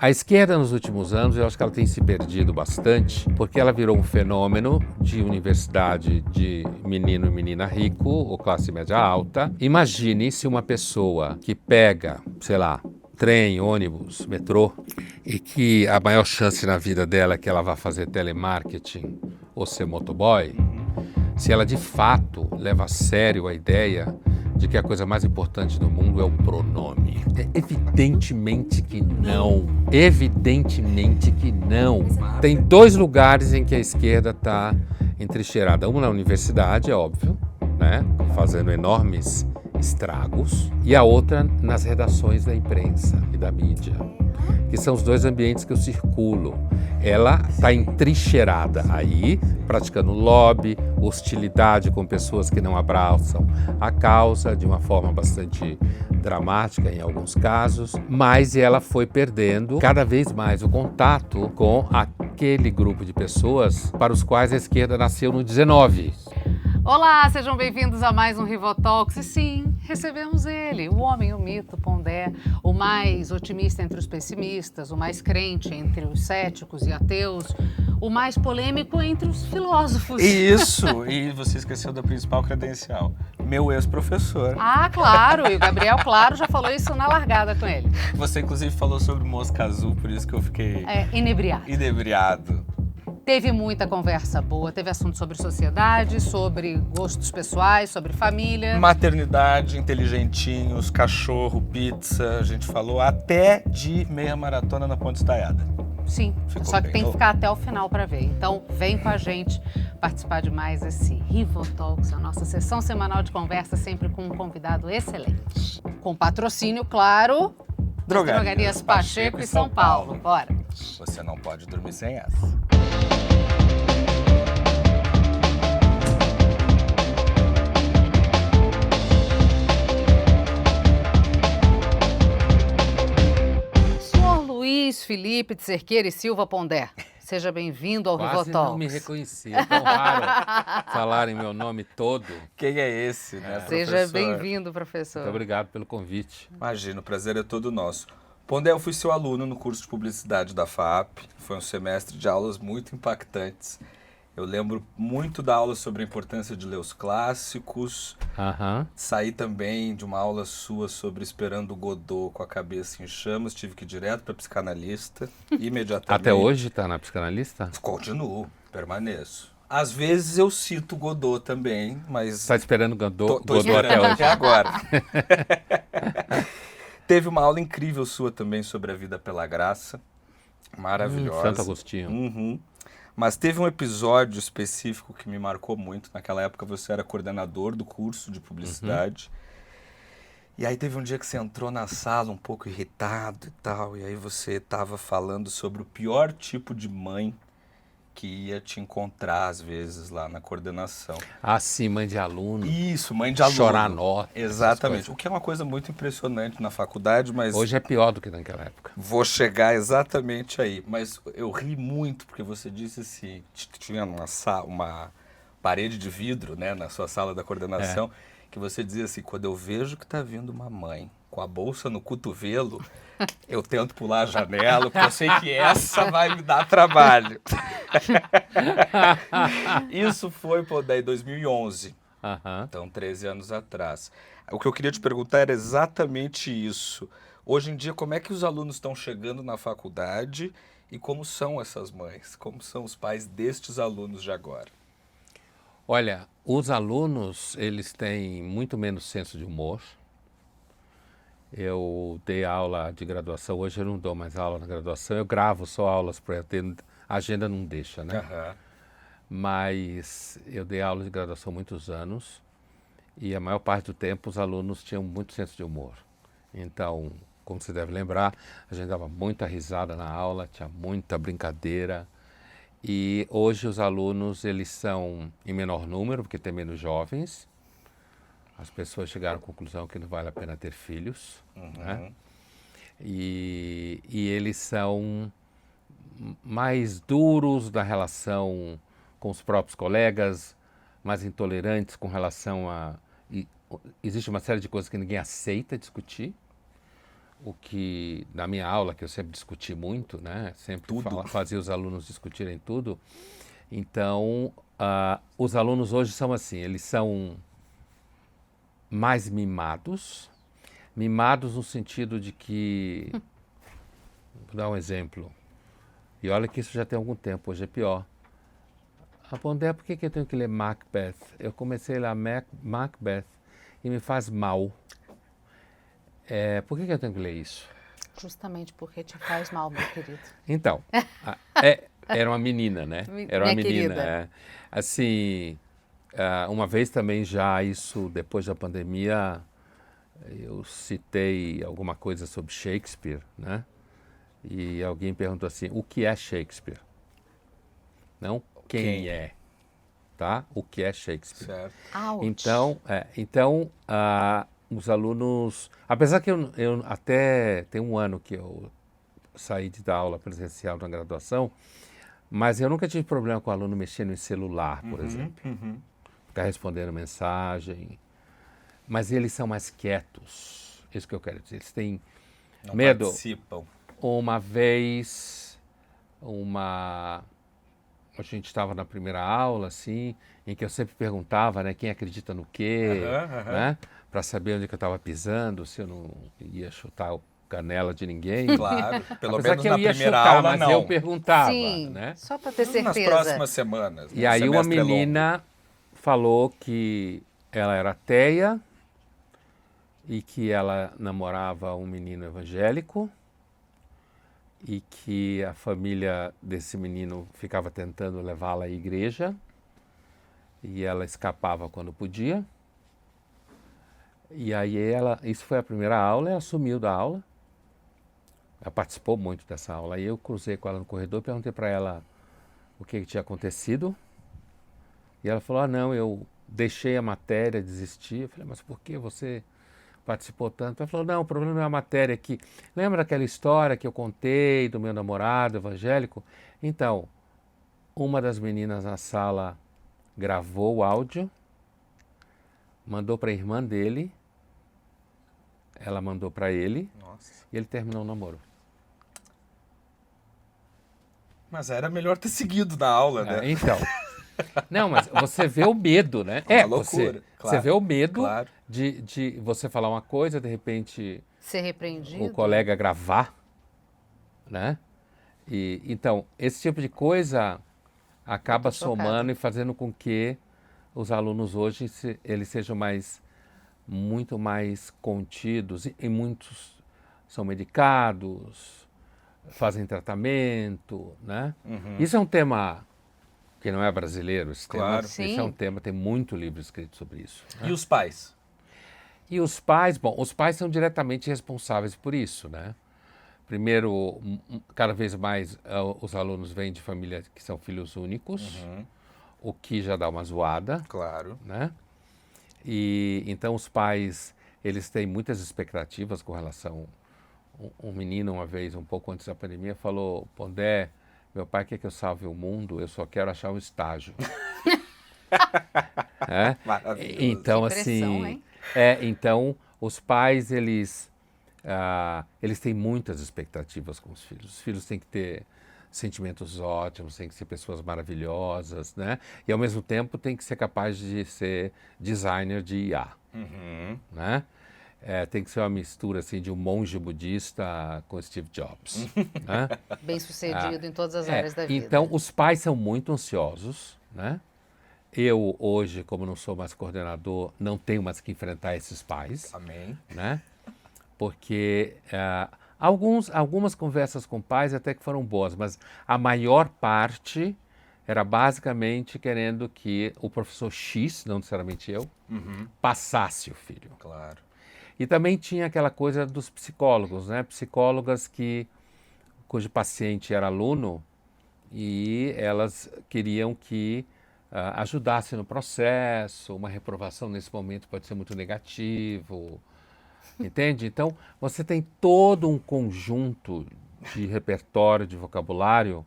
A esquerda nos últimos anos, eu acho que ela tem se perdido bastante, porque ela virou um fenômeno de universidade de menino e menina rico, ou classe média alta. Imagine se uma pessoa que pega, sei lá, trem, ônibus, metrô, e que a maior chance na vida dela é que ela vá fazer telemarketing ou ser motoboy, se ela de fato leva a sério a ideia de que a coisa mais importante do mundo é o pronome. Evidentemente que não. Evidentemente que não. Tem dois lugares em que a esquerda está entrincheirada. Uma na universidade, é óbvio, né? Fazendo enormes estragos. E a outra nas redações da imprensa e da mídia, que são os dois ambientes que eu circulo. Ela está entrincheirada aí, praticando lobby, hostilidade com pessoas que não abraçam a causa, de uma forma bastante dramática em alguns casos, mas ela foi perdendo cada vez mais o contato com aquele grupo de pessoas para os quais a esquerda nasceu no 19. Olá, sejam bem-vindos a mais um Rivotalks. E sim, recebemos ele, o homem, o mito, Pondé, o mais otimista entre os pessimistas, o mais crente entre os céticos e ateus, o mais polêmico entre os filósofos. Isso, e você esqueceu da principal credencial, meu ex-professor. Ah, claro, e o Gabriel, claro, já falou isso na largada com ele. Você, inclusive, falou sobre mosca azul, por isso que eu fiquei inebriado. Teve muita conversa boa, teve assunto sobre sociedade, sobre gostos pessoais, sobre família. Maternidade, inteligentinhos, cachorro, pizza, a gente falou até de meia maratona na Ponte Estaiada. Sim, só que tem que ficar até o final para ver. Então, vem com a gente participar de mais esse Rivotalks, a nossa sessão semanal de conversa, sempre com um convidado excelente. Com patrocínio, claro, das Drogarias Pacheco e São Paulo. Bora! Você não pode dormir sem essa. Luiz Felipe de Cerqueira e Silva Pondé, seja bem-vindo ao Rivotalks. Quase não me reconheci, é tão raro falarem meu nome todo. Quem é esse, né, Seja professor? bem-vindo, professor. Muito obrigado pelo convite. Imagina, o prazer é todo nosso. Pondé, eu fui seu aluno no curso de publicidade da FAAP, foi um semestre de aulas muito impactantes. Eu lembro muito da aula sobre a importância de ler os clássicos. Saí também de uma aula sua sobre Esperando Godot com a cabeça em chamas. Tive que ir direto para psicanalista, imediatamente. Até hoje está na psicanalista? Continuo, permaneço. Às vezes eu cito Godot também, mas... Está esperando Godot, Tô esperando até hoje? Até agora. Teve uma aula incrível sua também sobre a vida pela graça. Maravilhosa. Santo Agostinho. Uhum. Mas teve um episódio específico que me marcou muito. Naquela época você era coordenador do curso de publicidade. E aí teve um dia que você entrou na sala um pouco irritado e tal. E aí você estava falando sobre o pior tipo de mãe que ia te encontrar às vezes lá na coordenação. Ah, sim, mãe de aluno. Isso, mãe de aluno. Chorar nota. Exatamente. O que é uma coisa muito impressionante na faculdade, mas... Hoje é pior do que naquela época. Vou chegar exatamente aí. Mas eu ri muito porque você disse assim, tinha uma parede de vidro, né, na sua sala da coordenação, que você dizia assim, quando eu vejo que está vindo uma mãe com a bolsa no cotovelo, eu tento pular a janela, porque eu sei que essa vai me dar trabalho. Isso foi, Pondé, em 2011. Então, 13 anos atrás. O que eu queria te perguntar era exatamente isso. Hoje em dia, como é que os alunos estão chegando na faculdade e como são essas mães? Como são os pais destes alunos de agora? Olha, os alunos, eles têm muito menos senso de humor. Eu dei aula de graduação, hoje eu não dou mais aula na graduação, eu gravo só aulas para ter, a agenda não deixa, né? Mas eu dei aula de graduação há muitos anos e a maior parte do tempo os alunos tinham muito senso de humor. Então, como você deve lembrar, a gente dava muita risada na aula, tinha muita brincadeira. E hoje os alunos, eles são em menor número, porque tem menos jovens. As pessoas chegaram à conclusão que não vale a pena ter filhos, né? E eles são mais duros na relação com os próprios colegas, mais intolerantes com relação a... existe uma série de coisas que ninguém aceita discutir. o que, na minha aula, que eu sempre discuti muito, né? Sempre fazia os alunos discutirem tudo. Então, os alunos hoje são assim, eles são mais mimados no sentido de que, vou dar um exemplo, e olha que isso já tem algum tempo, hoje é pior. Pondé, por que eu tenho que ler Macbeth? Eu comecei a ler Macbeth e me faz mal. Por que eu tenho que ler isso? Justamente porque te faz mal, meu querido. Então, era uma menina, né? Era uma Minha menina. querida. Assim, uma vez também já isso, depois da pandemia, eu citei alguma coisa sobre Shakespeare, né? E alguém perguntou assim, o que é Shakespeare? Não quem é, tá? O que é Shakespeare? Certo. Então, os alunos, apesar que eu até tem um ano que eu saí de dar aula presencial na graduação, mas eu nunca tive problema com o aluno mexendo em celular, por exemplo. Ficar respondendo mensagem. Mas eles são mais quietos. Isso que eu quero dizer. Eles têm medo. Participam. Uma vez, a gente estava na primeira aula, assim, em que eu sempre perguntava, né, quem acredita no quê, né, para saber onde que eu estava pisando, se eu não ia chutar o canela de ninguém. Claro, pelo Apesar menos que eu na ia primeira chutar, aula mas não. eu perguntava, Sim, né? só para ter certeza. Nas próximas semanas. E aí o uma semestre é longo. menina falou que ela era ateia e que ela namorava um menino evangélico e que a família desse menino ficava tentando levá-la à igreja e ela escapava quando podia. E aí isso foi a primeira aula, ela sumiu da aula. Ela participou muito dessa aula. Aí eu cruzei com ela no corredor e perguntei para ela o que tinha acontecido. E ela falou, não, eu deixei a matéria, desisti. Eu falei, mas por que você participou tanto? Ela falou, não, o problema não é a matéria aqui. Lembra aquela história que eu contei do meu namorado evangélico? Então, uma das meninas na sala gravou o áudio, mandou para a irmã dele, ela mandou para ele. Nossa. E ele terminou o namoro. Mas era melhor ter seguido na aula, né? Então. Não, mas você vê o medo, né? Uma loucura, você vê o medo claro. de você falar uma coisa, de repente Ser repreendido. o colega gravar, né? Então, esse tipo de coisa acaba somando e fazendo com que os alunos hoje eles sejam muito mais contidos e muitos são medicados, fazem tratamento, né? Isso é um tema que não é brasileiro, Claro. Esse é um tema, tem muito livro escrito sobre isso. Né? E os pais? E os pais, bom, os pais são diretamente responsáveis por isso, né? Primeiro, cada vez mais os alunos vêm de famílias que são filhos únicos, o que já dá uma zoada. Claro. Né? E então os pais, eles têm muitas expectativas com relação... Um menino, uma vez, um pouco antes da pandemia, falou, Pondé, meu pai quer que eu salve o mundo, eu só quero achar um estágio. Maravilhoso. Então, Que pressão, assim, hein? então os pais eles têm muitas expectativas com os filhos. Os filhos têm que ter sentimentos ótimos, têm que ser pessoas maravilhosas, né? E ao mesmo tempo tem que ser capaz de ser designer de IA, né? Tem que ser uma mistura assim de um monge budista com Steve Jobs. Né? Bem sucedido em todas as áreas da vida. Então, os pais são muito ansiosos, né? Eu, hoje, como não sou mais coordenador, não tenho mais que enfrentar esses pais. Amém. Né? Porque algumas conversas com pais até que foram boas, mas a maior parte era basicamente querendo que o professor X, não necessariamente eu, passasse o filho. Claro. E também tinha aquela coisa dos psicólogos, né? Psicólogas cujo paciente era aluno e elas queriam que ajudasse no processo, uma reprovação nesse momento pode ser muito negativo, entende? Então, você tem todo um conjunto de repertório, de vocabulário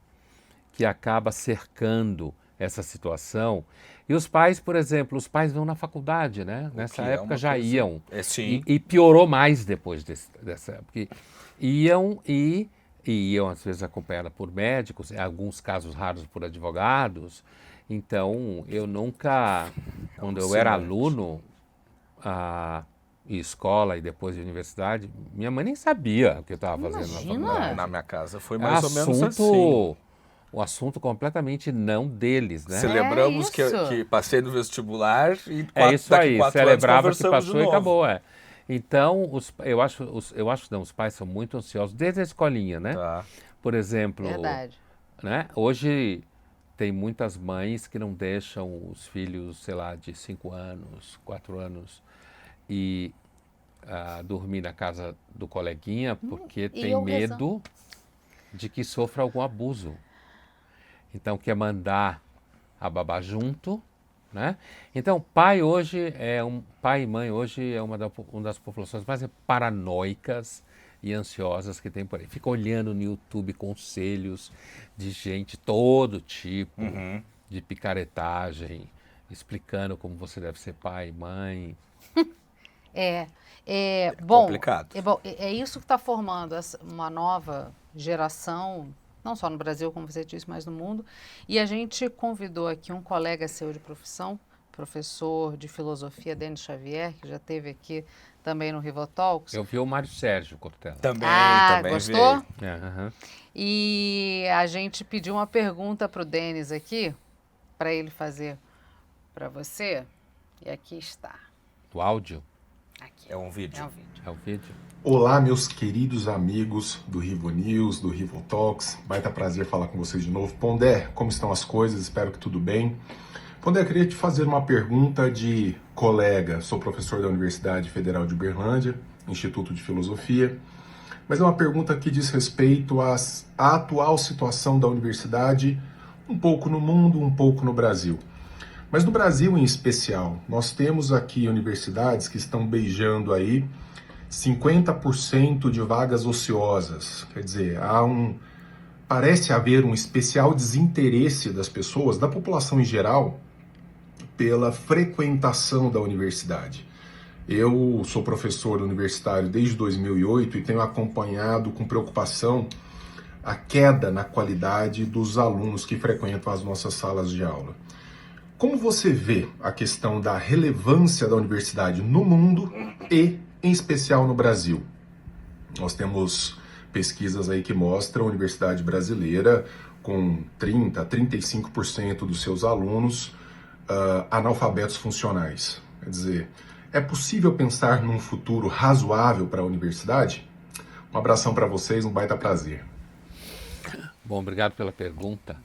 que acaba cercando essa situação. E os pais, por exemplo, os pais vão na faculdade, né? Nessa época já iam. Sim. E piorou mais depois dessa época. Iam, às vezes, acompanhadas por médicos, em alguns casos raros por advogados. Então, eu nunca, quando eu era aluno, em escola e depois de universidade, minha mãe nem sabia o que eu estava fazendo na faculdade. Na minha casa foi mais ou menos assim. O assunto completamente não deles, né? Celebramos que passei no vestibular e isso aí, daqui 4 celebrava anos que passou e acabou, Então, eu acho que os pais são muito ansiosos desde a escolinha, né? Tá. Por exemplo, Verdade. né? Hoje tem muitas mães que não deixam os filhos, sei lá, de 5 anos, 4 anos, e dormir na casa do coleguinha porque tem medo de que sofra algum abuso. Então, quer mandar a babá junto, né? Então, pai e mãe hoje é uma das populações mais paranoicas e ansiosas que tem por aí. Fica olhando no YouTube conselhos de gente todo tipo, de picaretagem, explicando como você deve ser pai e mãe. Bom, complicado. É isso que está formando uma nova geração, não só no Brasil, como você disse, mas no mundo. E a gente convidou aqui um colega seu de profissão, professor de filosofia, Denis Xavier, que já esteve aqui também no Rivotalks. Eu vi o Mário Sérgio Cortella. Também gostou? vi. E a gente pediu uma pergunta para o Denis aqui, para ele fazer para você. E aqui está. O áudio? Aqui. É um vídeo. É o vídeo. Olá, meus queridos amigos do Rivo News, do Rivo Talks. Baita prazer falar com vocês de novo. Pondé, como estão as coisas? Espero que tudo bem. Pondé, eu queria te fazer uma pergunta de colega. Sou professor da Universidade Federal de Uberlândia, Instituto de Filosofia. Mas é uma pergunta que diz respeito à atual situação da universidade, um pouco no mundo, um pouco no Brasil. Mas no Brasil em especial, nós temos aqui universidades que estão beijando aí 50% de vagas ociosas. Quer dizer, parece haver um especial desinteresse das pessoas, da população em geral, pela frequentação da universidade. Eu sou professor universitário desde 2008 e tenho acompanhado com preocupação a queda na qualidade dos alunos que frequentam as nossas salas de aula. Como você vê a questão da relevância da universidade no mundo e, em especial, no Brasil? Nós temos pesquisas aí que mostram a universidade brasileira com 30% a 35% dos seus alunos analfabetos funcionais. Quer dizer, é possível pensar num futuro razoável para a universidade? Um abração para vocês, um baita prazer. Bom, obrigado pela pergunta.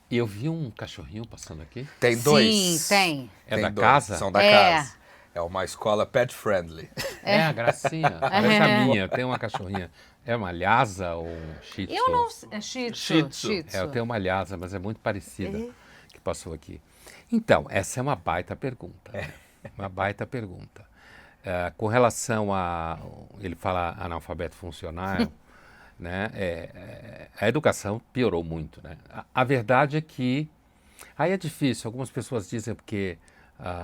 Eu vi um cachorrinho passando aqui. Tem dois. Sim, tem. É da dois. casa? São da casa. É uma escola pet friendly. É, a gracinha. Parece a minha, tem uma cachorrinha. É uma Lhasa ou um Shih Tzu? Eu não sei. É Shih Tzu. Eu tenho uma Lhasa, mas é muito parecida que passou aqui. Então, essa é uma baita pergunta. Uma baita pergunta. Com relação a... Ele fala analfabeto funcional... Né? A educação piorou muito, né? A verdade é que aí é difícil. Algumas pessoas dizem porque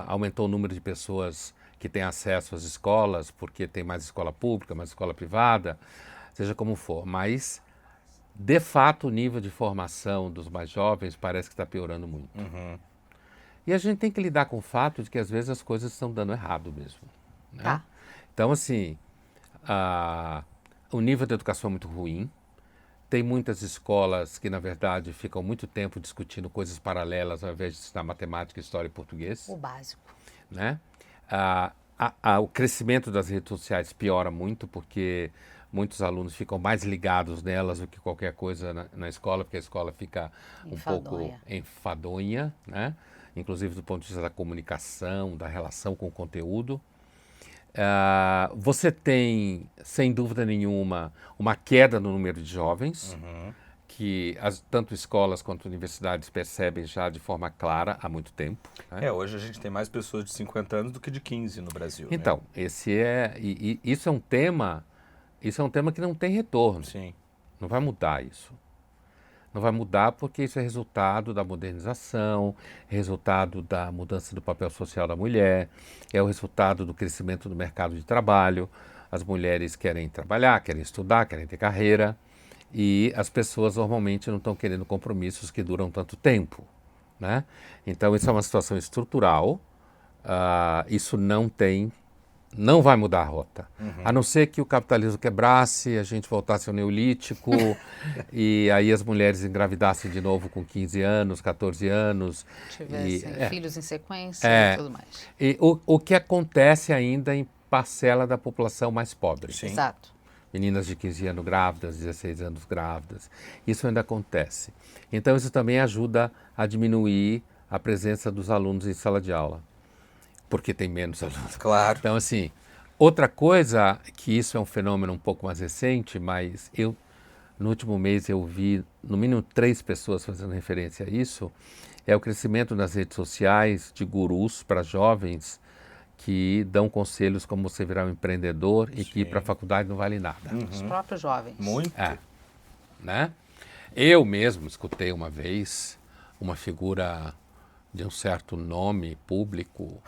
aumentou o número de pessoas que têm acesso às escolas, porque tem mais escola pública, mais escola privada, seja como for. Mas, de fato, o nível de formação dos mais jovens parece que está piorando muito. E a gente tem que lidar com o fato de que às vezes as coisas estão dando errado mesmo. Né? Então, assim... O nível da educação é muito ruim. Tem muitas escolas que, na verdade, ficam muito tempo discutindo coisas paralelas ao invés de ensinar matemática, história e português. O básico. Né? O crescimento das redes sociais piora muito porque muitos alunos ficam mais ligados nelas do que qualquer coisa na escola, porque a escola fica um pouco enfadonha, né? Inclusive do ponto de vista da comunicação, da relação com o conteúdo. Você tem, sem dúvida nenhuma, uma queda no número de jovens, que tanto escolas quanto universidades percebem já de forma clara há muito tempo. Né? Hoje a gente tem mais pessoas de 50 anos do que de 15 no Brasil. Então, né? Isso é um tema que não tem retorno. Sim. Não vai mudar isso. Não vai mudar porque isso é resultado da modernização, resultado da mudança do papel social da mulher, é o resultado do crescimento do mercado de trabalho. As mulheres querem trabalhar, querem estudar, querem ter carreira, e as pessoas normalmente não estão querendo compromissos que duram tanto tempo, né? Então isso é uma situação estrutural, isso não vai mudar a rota. A não ser que o capitalismo quebrasse, a gente voltasse ao neolítico e aí as mulheres engravidassem de novo com 15 anos, 14 anos. Tivessem filhos em sequência e tudo mais. E o que acontece ainda em parcela da população mais pobre. Sim. Exato. Meninas de 15 anos grávidas, 16 anos grávidas. Isso ainda acontece. Então isso também ajuda a diminuir a presença dos alunos em sala de aula, porque tem menos alunos. Claro. Então, assim, outra coisa, que isso é um fenômeno um pouco mais recente, mas no último mês eu vi no mínimo 3 pessoas fazendo referência a isso, é o crescimento nas redes sociais de gurus para jovens que dão conselhos como você virar um empreendedor e que ir para a faculdade não vale nada. Os próprios jovens. Muito. Né? Eu mesmo escutei uma vez uma figura de um certo nome público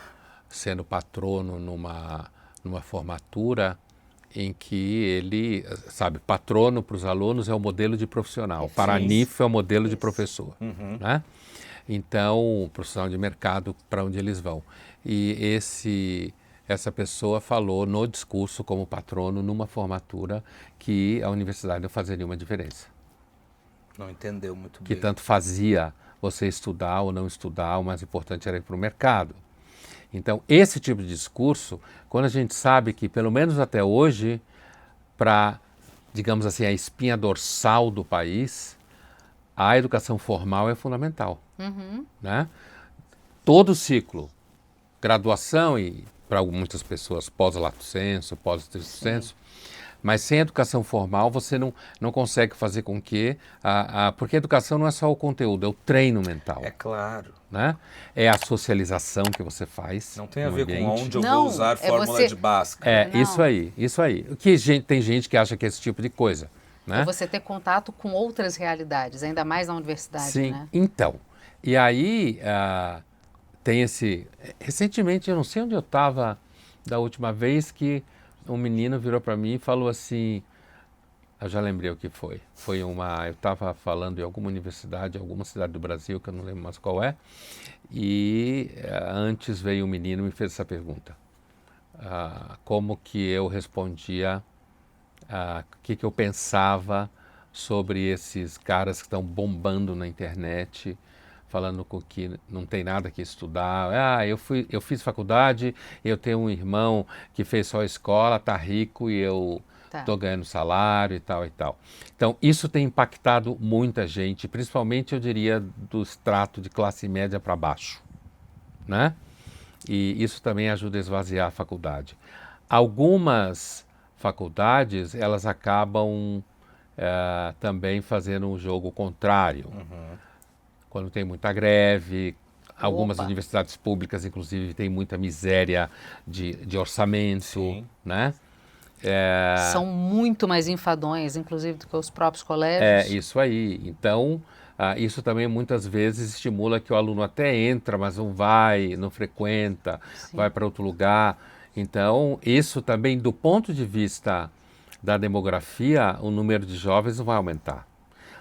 sendo patrono numa formatura em que ele, sabe, patrono para os alunos é o modelo de profissional, paranif é o modelo de professor, né? Então, profissional de mercado para onde eles vão. E essa pessoa falou no discurso como patrono numa formatura que a universidade não fazia nenhuma diferença. Não entendeu muito Que bem. tanto fazia você estudar ou não estudar, o mais importante era ir para o mercado. Então, esse tipo de discurso, quando a gente sabe que, pelo menos até hoje, para, digamos assim, a espinha dorsal do país, a educação formal é fundamental. Né? Todo o ciclo, graduação e, para muitas pessoas, pós-lato sensu, pós-estrito sensu, mas sem educação formal você não consegue fazer com que... porque a educação não é só o conteúdo, é o treino mental. É claro. Né? É a socialização que você faz. Não tem a no ver ambiente. com onde eu Não, vou usar é fórmula você- de Bhaskara. É, Não. isso aí. Tem gente que acha que é esse tipo de coisa. Né? É você ter contato com outras realidades, ainda mais na universidade, Sim, né? então. E aí tem esse... Recentemente, eu não sei onde eu estava da última vez que um menino virou para mim e falou assim... Eu já lembrei o que foi. Eu estava falando em alguma universidade, alguma cidade do Brasil, que eu não lembro mais qual é, e antes veio um menino e me fez essa pergunta. Como que eu respondia, o que eu pensava sobre esses caras que estão bombando na internet, falando com que não tem nada que estudar. Eu fiz faculdade, eu tenho um irmão que fez só escola, tá rico e eu estou ganhando salário e tal e tal. Então, isso tem impactado muita gente, principalmente, eu diria, do extrato de classe média para baixo, né? E isso também ajuda a esvaziar a faculdade. Algumas faculdades, elas acabam também fazendo um jogo contrário. Quando tem muita greve, algumas universidades públicas, inclusive, têm muita miséria de orçamento, né? São muito mais enfadonhas, inclusive, do que os próprios colégios. Isso aí. Então, isso também muitas vezes estimula que o aluno até entra, mas não vai, não frequenta, vai para outro lugar. Então, isso também, do ponto de vista da demografia, o número de jovens não vai aumentar.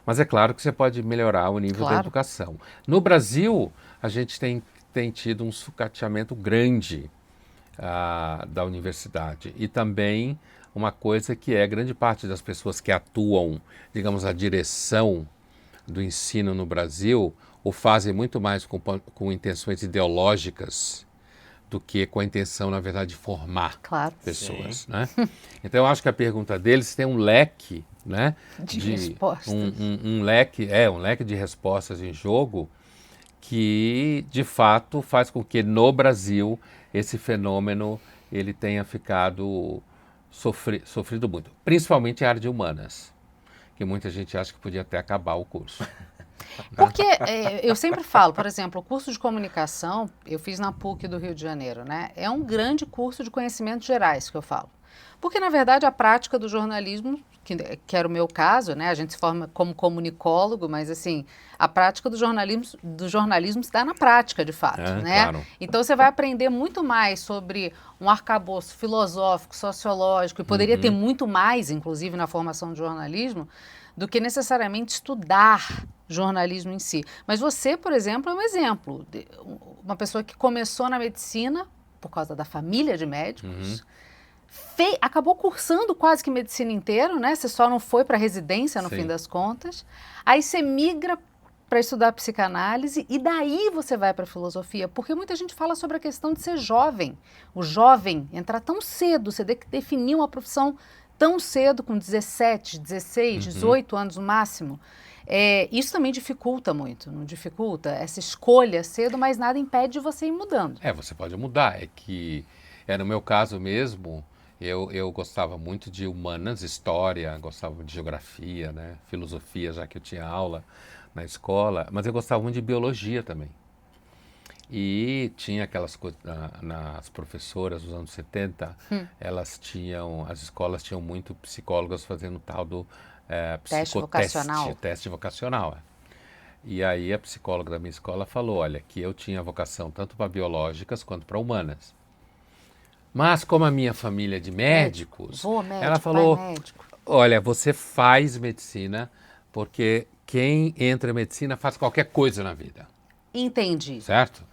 Mas é claro que você pode melhorar o nível da educação. No Brasil, a gente tem tido um sucateamento grande da universidade. E também uma coisa que grande parte das pessoas que atuam, digamos, a direção do ensino no Brasil, o fazem muito mais com intenções ideológicas do que com a intenção, na verdade, de formar pessoas. Né? Então, eu acho que a pergunta deles tem um leque, né, de respostas. Um leque de respostas em jogo que, de fato, faz com que no Brasil esse fenômeno ele tenha ficado sofrido muito, principalmente em área de humanas, que muita gente acha que podia até acabar o curso. Porque eu sempre falo, por exemplo, o curso de comunicação, eu fiz na PUC do Rio de Janeiro, né? É um grande curso de conhecimentos gerais que eu falo. Porque, na verdade, a prática do jornalismo, que era o meu caso, né? A gente se forma como comunicólogo, mas, assim, a prática do jornalismo se dá na prática, de fato, né? Claro. Então, você vai aprender muito mais sobre um arcabouço filosófico, sociológico, e poderia ter muito mais, inclusive, na formação de jornalismo, do que necessariamente estudar jornalismo em si. Mas você, por exemplo, é um exemplo. Uma pessoa que começou na medicina por causa da família de médicos, acabou cursando quase que medicina inteira, né? Você só não foi para residência no fim das contas. Aí você migra para estudar psicanálise e daí você vai para filosofia, porque muita gente fala sobre a questão de ser jovem. O jovem entrar tão cedo, você tem que definir uma profissão tão cedo, com 17, 16, 18 anos no máximo. Isso também dificulta muito, não dificulta? Essa escolha cedo, mas nada impede de você ir mudando. Você pode mudar. No meu caso mesmo, eu gostava muito de humanas, história, gostava de geografia, né, filosofia, já que eu tinha aula na escola, mas eu gostava muito de biologia também. E tinha aquelas coisas, nas professoras dos anos 70, as escolas tinham muito psicólogas fazendo tal do teste vocacional. E aí a psicóloga da minha escola falou, olha, que eu tinha vocação tanto para biológicas quanto para humanas. Mas como a minha família é de médicos, ela falou, olha, você faz medicina porque quem entra em medicina faz qualquer coisa na vida. Entendi. Certo?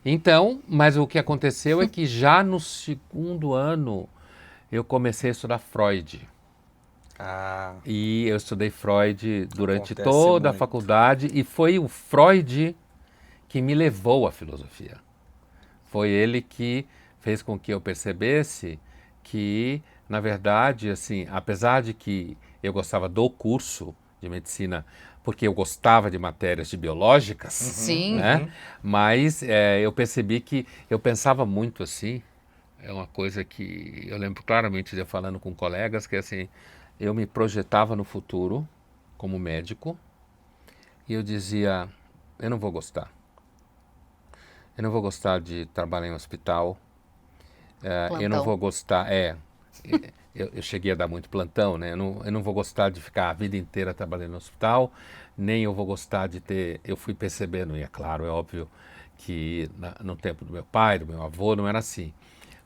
Então, mas o que aconteceu é que já no segundo ano eu comecei a estudar Freud. E eu estudei Freud durante toda a faculdade e foi o Freud que me levou à filosofia. Foi ele que fez com que eu percebesse que, na verdade, assim, apesar de que eu gostava do curso de medicina, porque eu gostava de matérias de biológicas, né? Mas eu percebi que eu pensava muito assim, é uma coisa que eu lembro claramente de eu falando com colegas, que assim, eu me projetava no futuro como médico e eu dizia, eu não vou gostar. Eu não vou gostar de trabalhar em um hospital, eu não vou gostar, eu cheguei a dar muito plantão, né? Eu não vou gostar de ficar a vida inteira trabalhando no hospital, nem eu vou gostar de ter... Eu fui percebendo, e é claro, é óbvio que no tempo do meu pai, do meu avô, não era assim.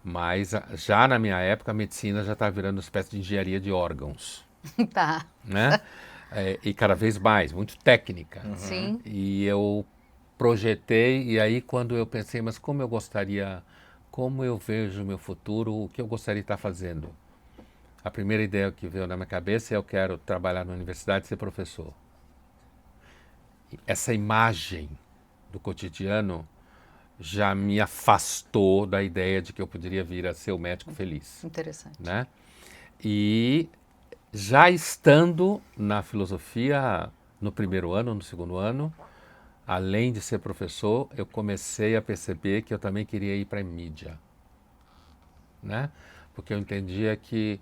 Mas já na minha época, a medicina já estava virando uma espécie de engenharia de órgãos. Tá. Né? E cada vez mais, muito técnica. Sim. E eu projetei, e aí quando eu pensei, mas como eu vejo o meu futuro, o que eu gostaria de estar fazendo? A primeira ideia que veio na minha cabeça é eu quero trabalhar na universidade e ser professor. Essa imagem do cotidiano já me afastou da ideia de que eu poderia vir a ser o médico feliz. Interessante. Né? E já estando na filosofia no primeiro ano, no segundo ano, além de ser professor, eu comecei a perceber que eu também queria ir para a mídia. Né? Porque eu entendia que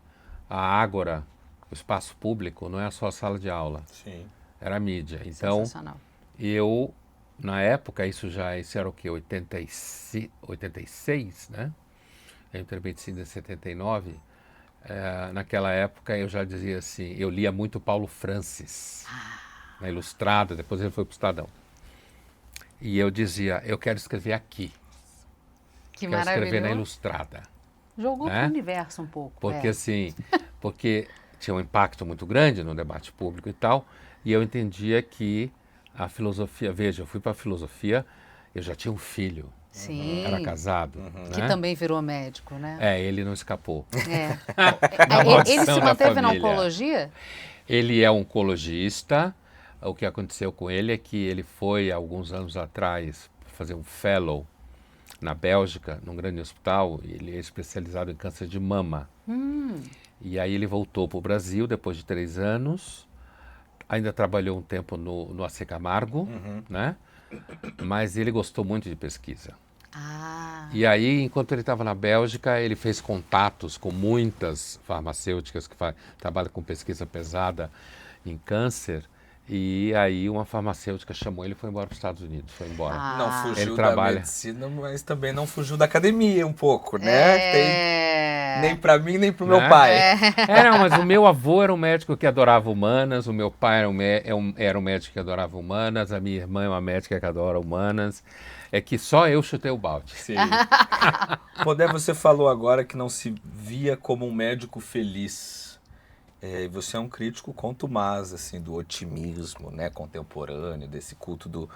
a ágora, o espaço público, não é só a sala de aula. Sim. Era a mídia. Então, eu, na época, isso era o quê? 86, né? Eu entrei em medicina em 79. Naquela época, eu já dizia assim, eu lia muito Paulo Francis, na Ilustrada, depois ele foi para o Estadão. E eu dizia, eu quero escrever aqui. Que quero maravilhoso. Escrever na Ilustrada. Jogou para o universo um pouco. Porque porque tinha um impacto muito grande no debate público e tal, e eu entendia que a filosofia, veja, eu fui para a filosofia, eu já tinha um filho, era casado. Que também virou médico, né? Ele não escapou. Ele se manteve na oncologia? Ele é oncologista. O que aconteceu com ele é que ele foi, alguns anos atrás, fazer um fellow na Bélgica, num grande hospital. Ele é especializado em câncer de mama. E aí ele voltou para o Brasil depois de 3 anos. Ainda trabalhou um tempo no AC Camargo, né? Mas ele gostou muito de pesquisa. E aí, enquanto ele estava na Bélgica, ele fez contatos com muitas farmacêuticas que trabalham com pesquisa pesada em câncer. E aí uma farmacêutica chamou ele e foi embora para os Estados Unidos, foi embora. Não fugiu da medicina, mas também não fugiu da academia um pouco, né? Nem para mim, nem para o meu Né? pai. Não, mas o meu avô era um médico que adorava humanas, o meu pai era um médico que adorava humanas, a minha irmã é uma médica que adora humanas. É que só eu chutei o balde. Sim. Pondé, você falou agora que não se via como um médico feliz. E você é um crítico contumaz, assim, do otimismo, né, contemporâneo, desse culto do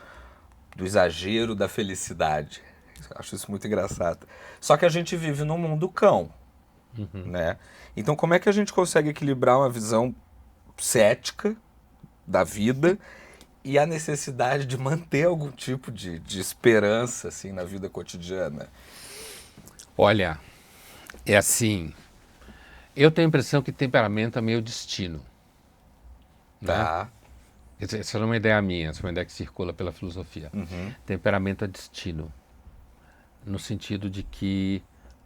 exagero da felicidade. Acho isso muito engraçado. Só que a gente vive num mundo cão, né? Então como é que a gente consegue equilibrar uma visão cética da vida e a necessidade de manter algum tipo de esperança, assim, na vida cotidiana? Olha, é assim, eu tenho a impressão que temperamento é meio destino. Né? Tá. Essa não é uma ideia minha, essa é uma ideia que circula pela filosofia. Temperamento é destino, no sentido de que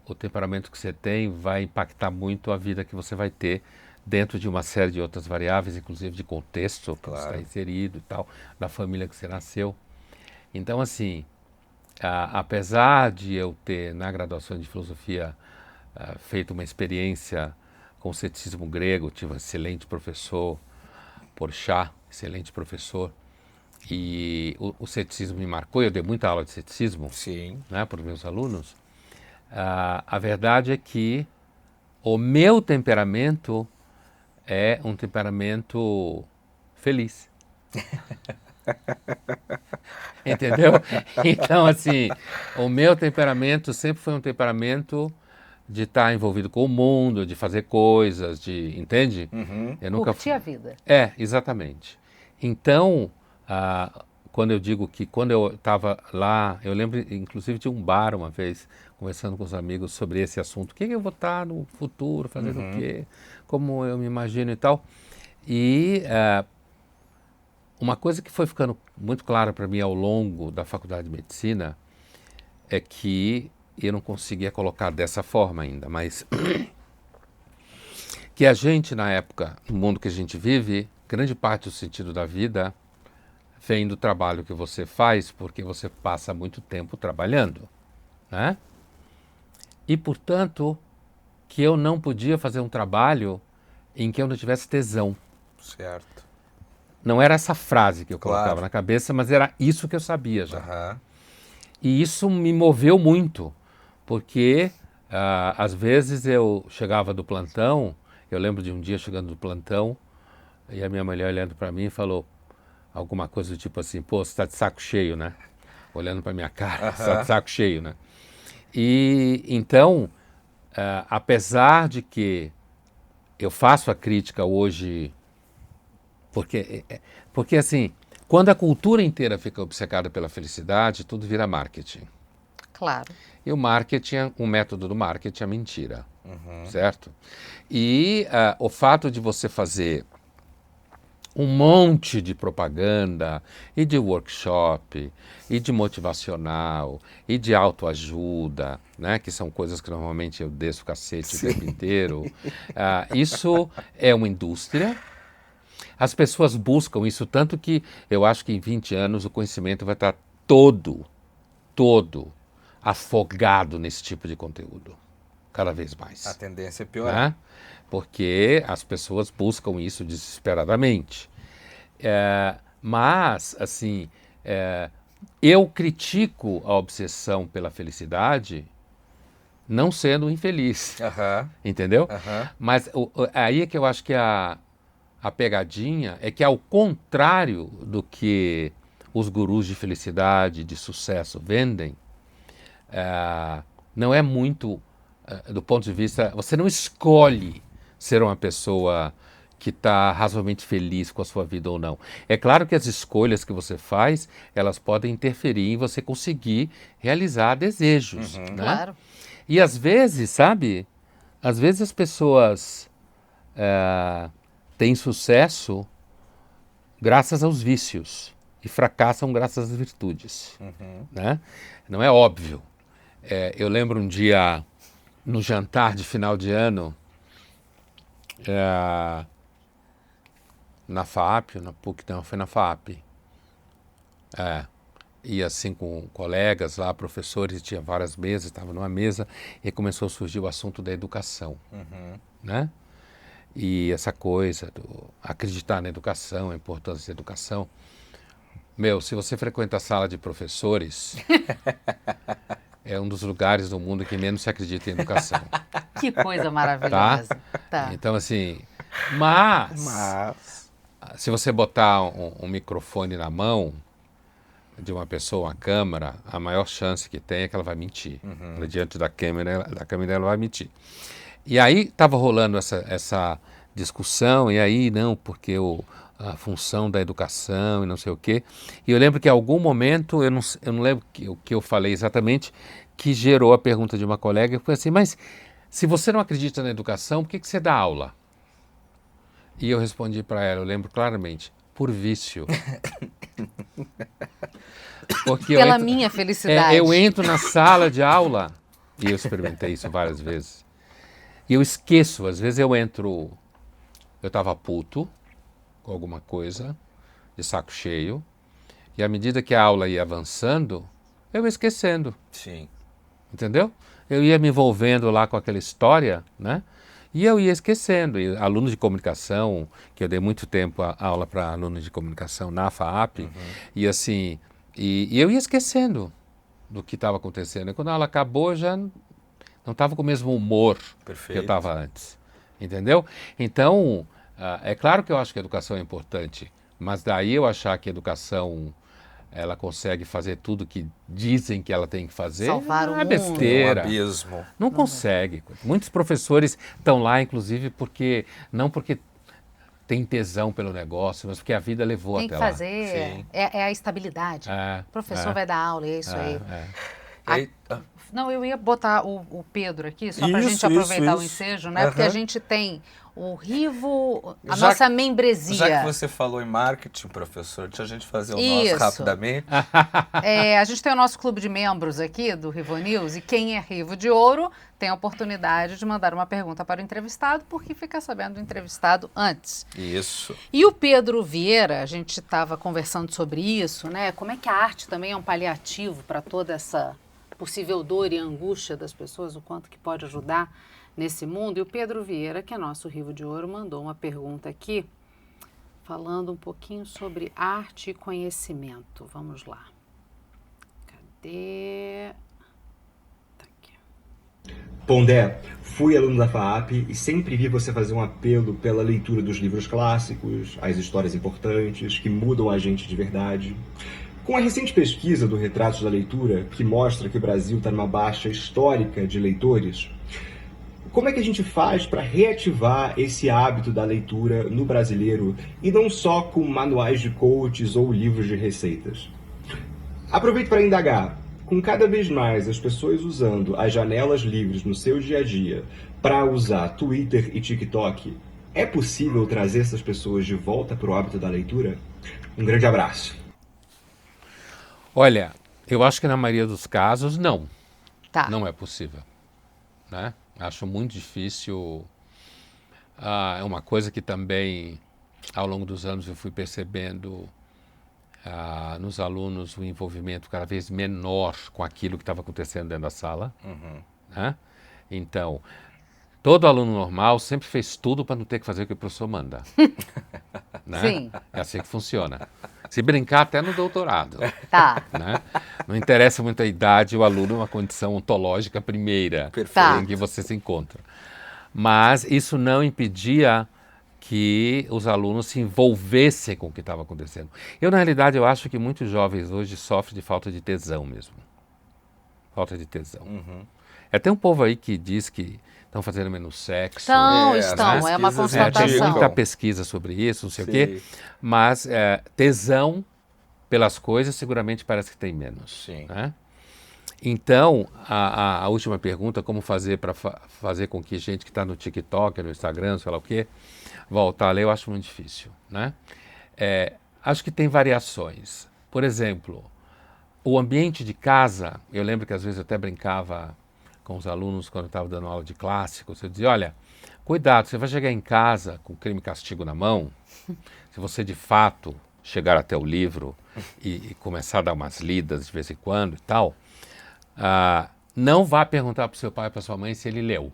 o temperamento que você tem vai impactar muito a vida que você vai ter dentro de uma série de outras variáveis, inclusive de contexto que você está inserido e tal, da família que você nasceu. Então, assim, apesar de eu ter, na graduação de filosofia, feito uma experiência com o ceticismo grego, tive um excelente professor, Porchat, excelente professor, e o ceticismo me marcou, eu dei muita aula de ceticismo, Sim. né, para os meus alunos. A verdade é que o meu temperamento é um temperamento feliz. Entendeu? Então, assim, o meu temperamento sempre foi um temperamento de estar envolvido com o mundo, de fazer coisas, entende? Eu nunca Curtir a vida. Exatamente. Então, quando eu digo que quando eu estava lá, eu lembro inclusive de um bar uma vez, conversando com os amigos sobre esse assunto. O que eu vou estar no futuro, fazendo o quê? Como eu me imagino e tal. E uma coisa que foi ficando muito clara para mim ao longo da faculdade de medicina é que eu não conseguia colocar dessa forma ainda, mas que a gente, na época, no mundo que a gente vive, grande parte do sentido da vida vem do trabalho que você faz, porque você passa muito tempo trabalhando, né? E, portanto, que eu não podia fazer um trabalho em que eu não tivesse tesão. Certo. Não era essa frase que eu colocava Claro. na cabeça, mas era isso que eu sabia já. Aham. E isso me moveu muito, porque às vezes eu chegava do plantão, eu lembro de um dia chegando do plantão, e a minha mulher olhando para mim falou alguma coisa do tipo assim, pô, você está de saco cheio, né? Olhando para minha cara, você está de saco cheio, né? E então, apesar de que eu faço a crítica hoje, porque assim, quando a cultura inteira fica obcecada pela felicidade, tudo vira marketing. Claro. E o marketing, o método do marketing é a mentira, certo? E o fato de você fazer um monte de propaganda, e de workshop, e de motivacional, e de autoajuda, né? Que são coisas que normalmente eu desço o cacete o tempo inteiro. Isso é uma indústria. As pessoas buscam isso, tanto que eu acho que em 20 anos o conhecimento vai estar todo afogado nesse tipo de conteúdo, cada vez mais. A tendência é piorar. Né? Porque as pessoas buscam isso desesperadamente. Mas, assim, eu critico a obsessão pela felicidade não sendo infeliz, Aham. entendeu? Aham. Mas aí é que eu acho que a pegadinha é que, ao contrário do que os gurus de felicidade, de sucesso vendem, não é muito, do ponto de vista, você não escolhe ser uma pessoa que está razoavelmente feliz com a sua vida ou não. É claro que as escolhas que você faz, elas podem interferir em você conseguir realizar desejos, né? Claro. E às vezes, sabe, às vezes as pessoas têm sucesso graças aos vícios e fracassam graças às virtudes, né? Não é óbvio. Eu lembro um dia, no jantar de final de ano, na FAAP, na PUC, não, foi na FAAP. ia assim com colegas lá, professores, tinha várias mesas, estava numa mesa, e começou a surgir o assunto da educação, né? E essa coisa do acreditar na educação, a importância da educação. Meu, se você frequenta a sala de professores, é um dos lugares do mundo que menos se acredita em educação. Que coisa maravilhosa. Tá. Então, assim, mas se você botar um microfone na mão de uma pessoa, uma câmera, a maior chance que tem é que ela vai mentir. Diante da câmera ela vai mentir. E aí estava rolando essa discussão, e aí não, porque a função da educação e não sei o quê. E eu lembro que em algum momento, eu não lembro o que eu falei exatamente, que gerou a pergunta de uma colega, que foi assim, mas se você não acredita na educação, por que você dá aula? E eu respondi para ela, eu lembro claramente, por vício. Porque Pela minha felicidade. Eu entro na sala de aula, e eu experimentei isso várias vezes, e eu esqueço, às vezes eu estava puto com alguma coisa, de saco cheio, e à medida que a aula ia avançando, eu ia esquecendo. Sim. Entendeu? Eu ia me envolvendo lá com aquela história, né? E eu ia esquecendo. E alunos de comunicação, que eu dei muito tempo a aula para alunos de comunicação na FAAP, e assim, e eu ia esquecendo do que estava acontecendo. E quando a aula acabou, eu já não estava com o mesmo humor que eu estava antes. Entendeu? Então, é claro que eu acho que a educação é importante, mas daí eu achar que a educação ela consegue fazer tudo que dizem que ela tem que fazer, salvar o mundo. Besteira. Um abismo. Não consegue. Muitos professores estão lá, inclusive, não porque tem tesão pelo negócio, mas porque a vida levou tem até que lá. fazer, é a estabilidade. O professor vai dar aula, é isso aí. Não, eu ia botar o Pedro aqui, só para a gente aproveitar o ensejo, né? Porque a gente tem o Rivo, nossa membresia. Já que você falou em marketing, professor, deixa a gente fazer o nosso rapidamente. A gente tem o nosso clube de membros aqui do Rivo News, e quem é Rivo de Ouro tem a oportunidade de mandar uma pergunta para o entrevistado, porque fica sabendo do entrevistado antes. Isso. E o Pedro Vieira, a gente estava conversando sobre isso, né? Como é que a arte também é um paliativo para toda essa possível dor e angústia das pessoas, o quanto que pode ajudar nesse mundo. E o Pedro Vieira, que é nosso Rivo de Ouro, mandou uma pergunta aqui, falando um pouquinho sobre arte e conhecimento. Vamos lá. Cadê? Tá aqui. Pondé, fui aluno da FAAP e sempre vi você fazer um apelo pela leitura dos livros clássicos, as histórias importantes, que mudam a gente de verdade. Com a recente pesquisa do Retratos da Leitura, que mostra que o Brasil está numa baixa histórica de leitores, como é que a gente faz para reativar esse hábito da leitura no brasileiro e não só com manuais de coaches ou livros de receitas? Aproveito para indagar, com cada vez mais as pessoas usando as janelas livres no seu dia a dia para usar Twitter e TikTok, é possível trazer essas pessoas de volta para o hábito da leitura? Um grande abraço. Olha, eu acho que na maioria dos casos, não. Tá. Não é possível. Né? Acho muito difícil. É uma coisa que também, ao longo dos anos, eu fui percebendo nos alunos o envolvimento cada vez menor com aquilo que estava acontecendo dentro da sala. Né? Então, todo aluno normal sempre fez tudo para não ter que fazer o que o professor manda. Né? Sim. É assim que funciona. Se brincar até no doutorado. Tá. Né? Não interessa muito a idade, o aluno é uma condição ontológica primeira em que você se encontra. Mas isso não impedia que os alunos se envolvessem com o que estava acontecendo. Na realidade, eu acho que muitos jovens hoje sofrem de falta de tesão mesmo. Falta de tesão. Tem um povo aí que diz que estão fazendo menos sexo. Estão, é uma constatação. Tem muita pesquisa sobre isso, não sei o quê, mas tesão pelas coisas seguramente parece que tem menos. Sim. Né? Então, a última pergunta, como fazer para fazer com que gente que está no TikTok, no Instagram, sei lá o quê, voltar a ler, eu acho muito difícil. Né? Acho que tem variações. Por exemplo, o ambiente de casa, eu lembro que às vezes eu até brincava com os alunos quando eu estava dando aula de clássicos, eu dizia, olha, cuidado, você vai chegar em casa com Crime e Castigo na mão, se você de fato chegar até o livro, e começar a dar umas lidas de vez em quando e tal, não vá perguntar para o seu pai e para sua mãe se ele leu.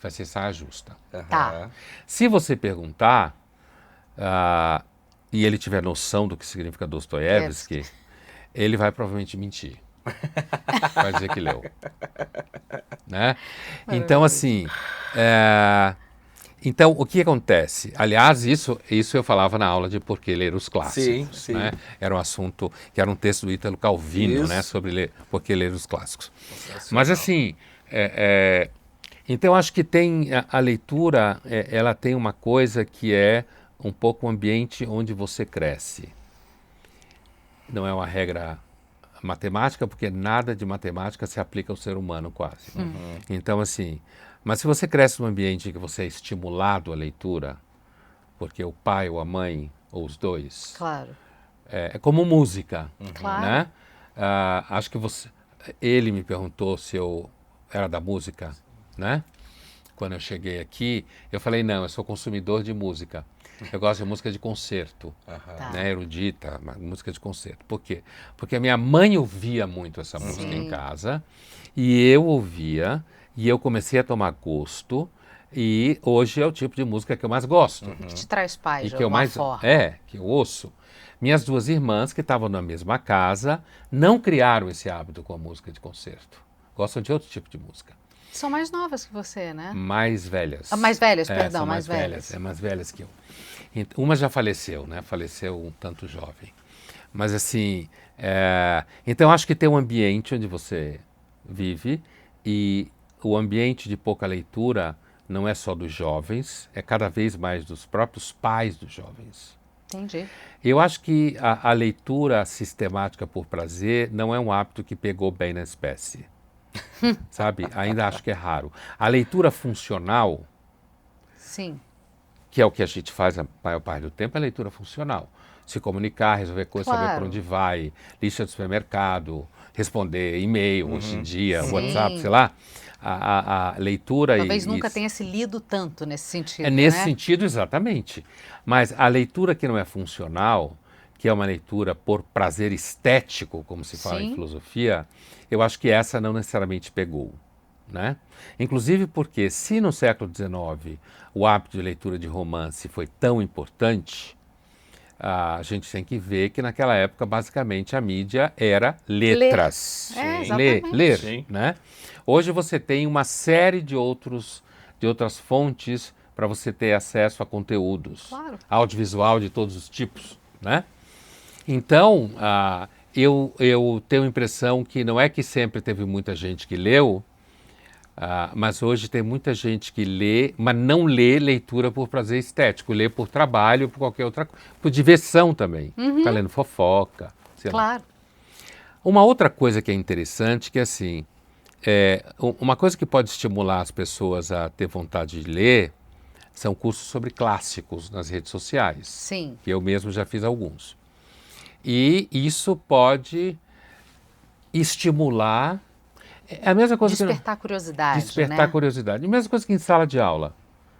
Vai ser saia justa. Tá. Se você perguntar e ele tiver noção do que significa Dostoiévski, ele vai provavelmente mentir. Vai dizer que leu. Né? Então, assim... Então, o que acontece? Aliás, isso eu falava na aula de Por que Ler os Clássicos. Sim. Né? Era um assunto, que era um texto do Ítalo Calvino, né? Sobre por que ler os clássicos. Mas assim, então acho que tem a leitura, ela tem uma coisa que é um pouco o ambiente onde você cresce. Não é uma regra matemática, porque nada de matemática se aplica ao ser humano quase. Então assim... Mas se você cresce num ambiente em que você é estimulado à leitura, porque o pai ou a mãe, ou os dois, Claro. é como música, Claro. né? Acho que ele me perguntou se eu era da música, né? Quando eu cheguei aqui, eu falei, não, eu sou consumidor de música. Eu gosto de música de concerto, né? Erudita, música de concerto. Por quê? Porque a minha mãe ouvia muito essa música em casa, e eu ouvia... E eu comecei a tomar gosto, e hoje é o tipo de música que eu mais gosto. Que te traz paz, E de que eu alguma mais forma. que eu ouço. Minhas duas irmãs, que estavam na mesma casa, não criaram esse hábito com a música de concerto. Gostam de outro tipo de música. São mais novas que você, né? Mais velhas. Mais velhas, perdão, são mais velhas. mais velhas que eu. Uma já faleceu, né? Faleceu um tanto jovem. Mas assim, então acho que tem um ambiente onde você vive, e o ambiente de pouca leitura não é só dos jovens, é cada vez mais dos próprios pais dos jovens. Entendi. Eu acho que a leitura sistemática por prazer não é um hábito que pegou bem na espécie. Sabe? Ainda acho que é raro. A leitura funcional, Sim. que é o que a gente faz a maior parte do tempo, é a leitura funcional. Se comunicar, resolver coisas, saber para onde vai, lista do supermercado, responder e-mail hoje em dia, WhatsApp, sei lá. A leitura... Talvez nunca tenha se lido tanto nesse sentido, nesse né? sentido, exatamente. Mas a leitura que não é funcional, que é uma leitura por prazer estético, como se fala em filosofia, eu acho que essa não necessariamente pegou. Né? Inclusive porque se no século XIX o hábito de leitura de romance foi tão importante, a gente tem que ver que naquela época basicamente a mídia era letras. Exatamente. Ler, né? Hoje você tem uma série de outras fontes para você ter acesso a conteúdos. Claro. Audiovisual de todos os tipos, né? Então, eu tenho a impressão que não é que sempre teve muita gente que leu, mas hoje tem muita gente que lê, mas não lê leitura por prazer estético, lê por trabalho, por qualquer outra coisa, por diversão também. Fica lendo fofoca, sei lá. Claro. Uma outra coisa que é interessante, que é assim, uma coisa que pode estimular as pessoas a ter vontade de ler são cursos sobre clássicos nas redes sociais. Sim. Que eu mesmo já fiz alguns. E isso pode estimular... É a mesma coisa Despertar curiosidade, Despertar né? curiosidade. A mesma coisa que em sala de aula,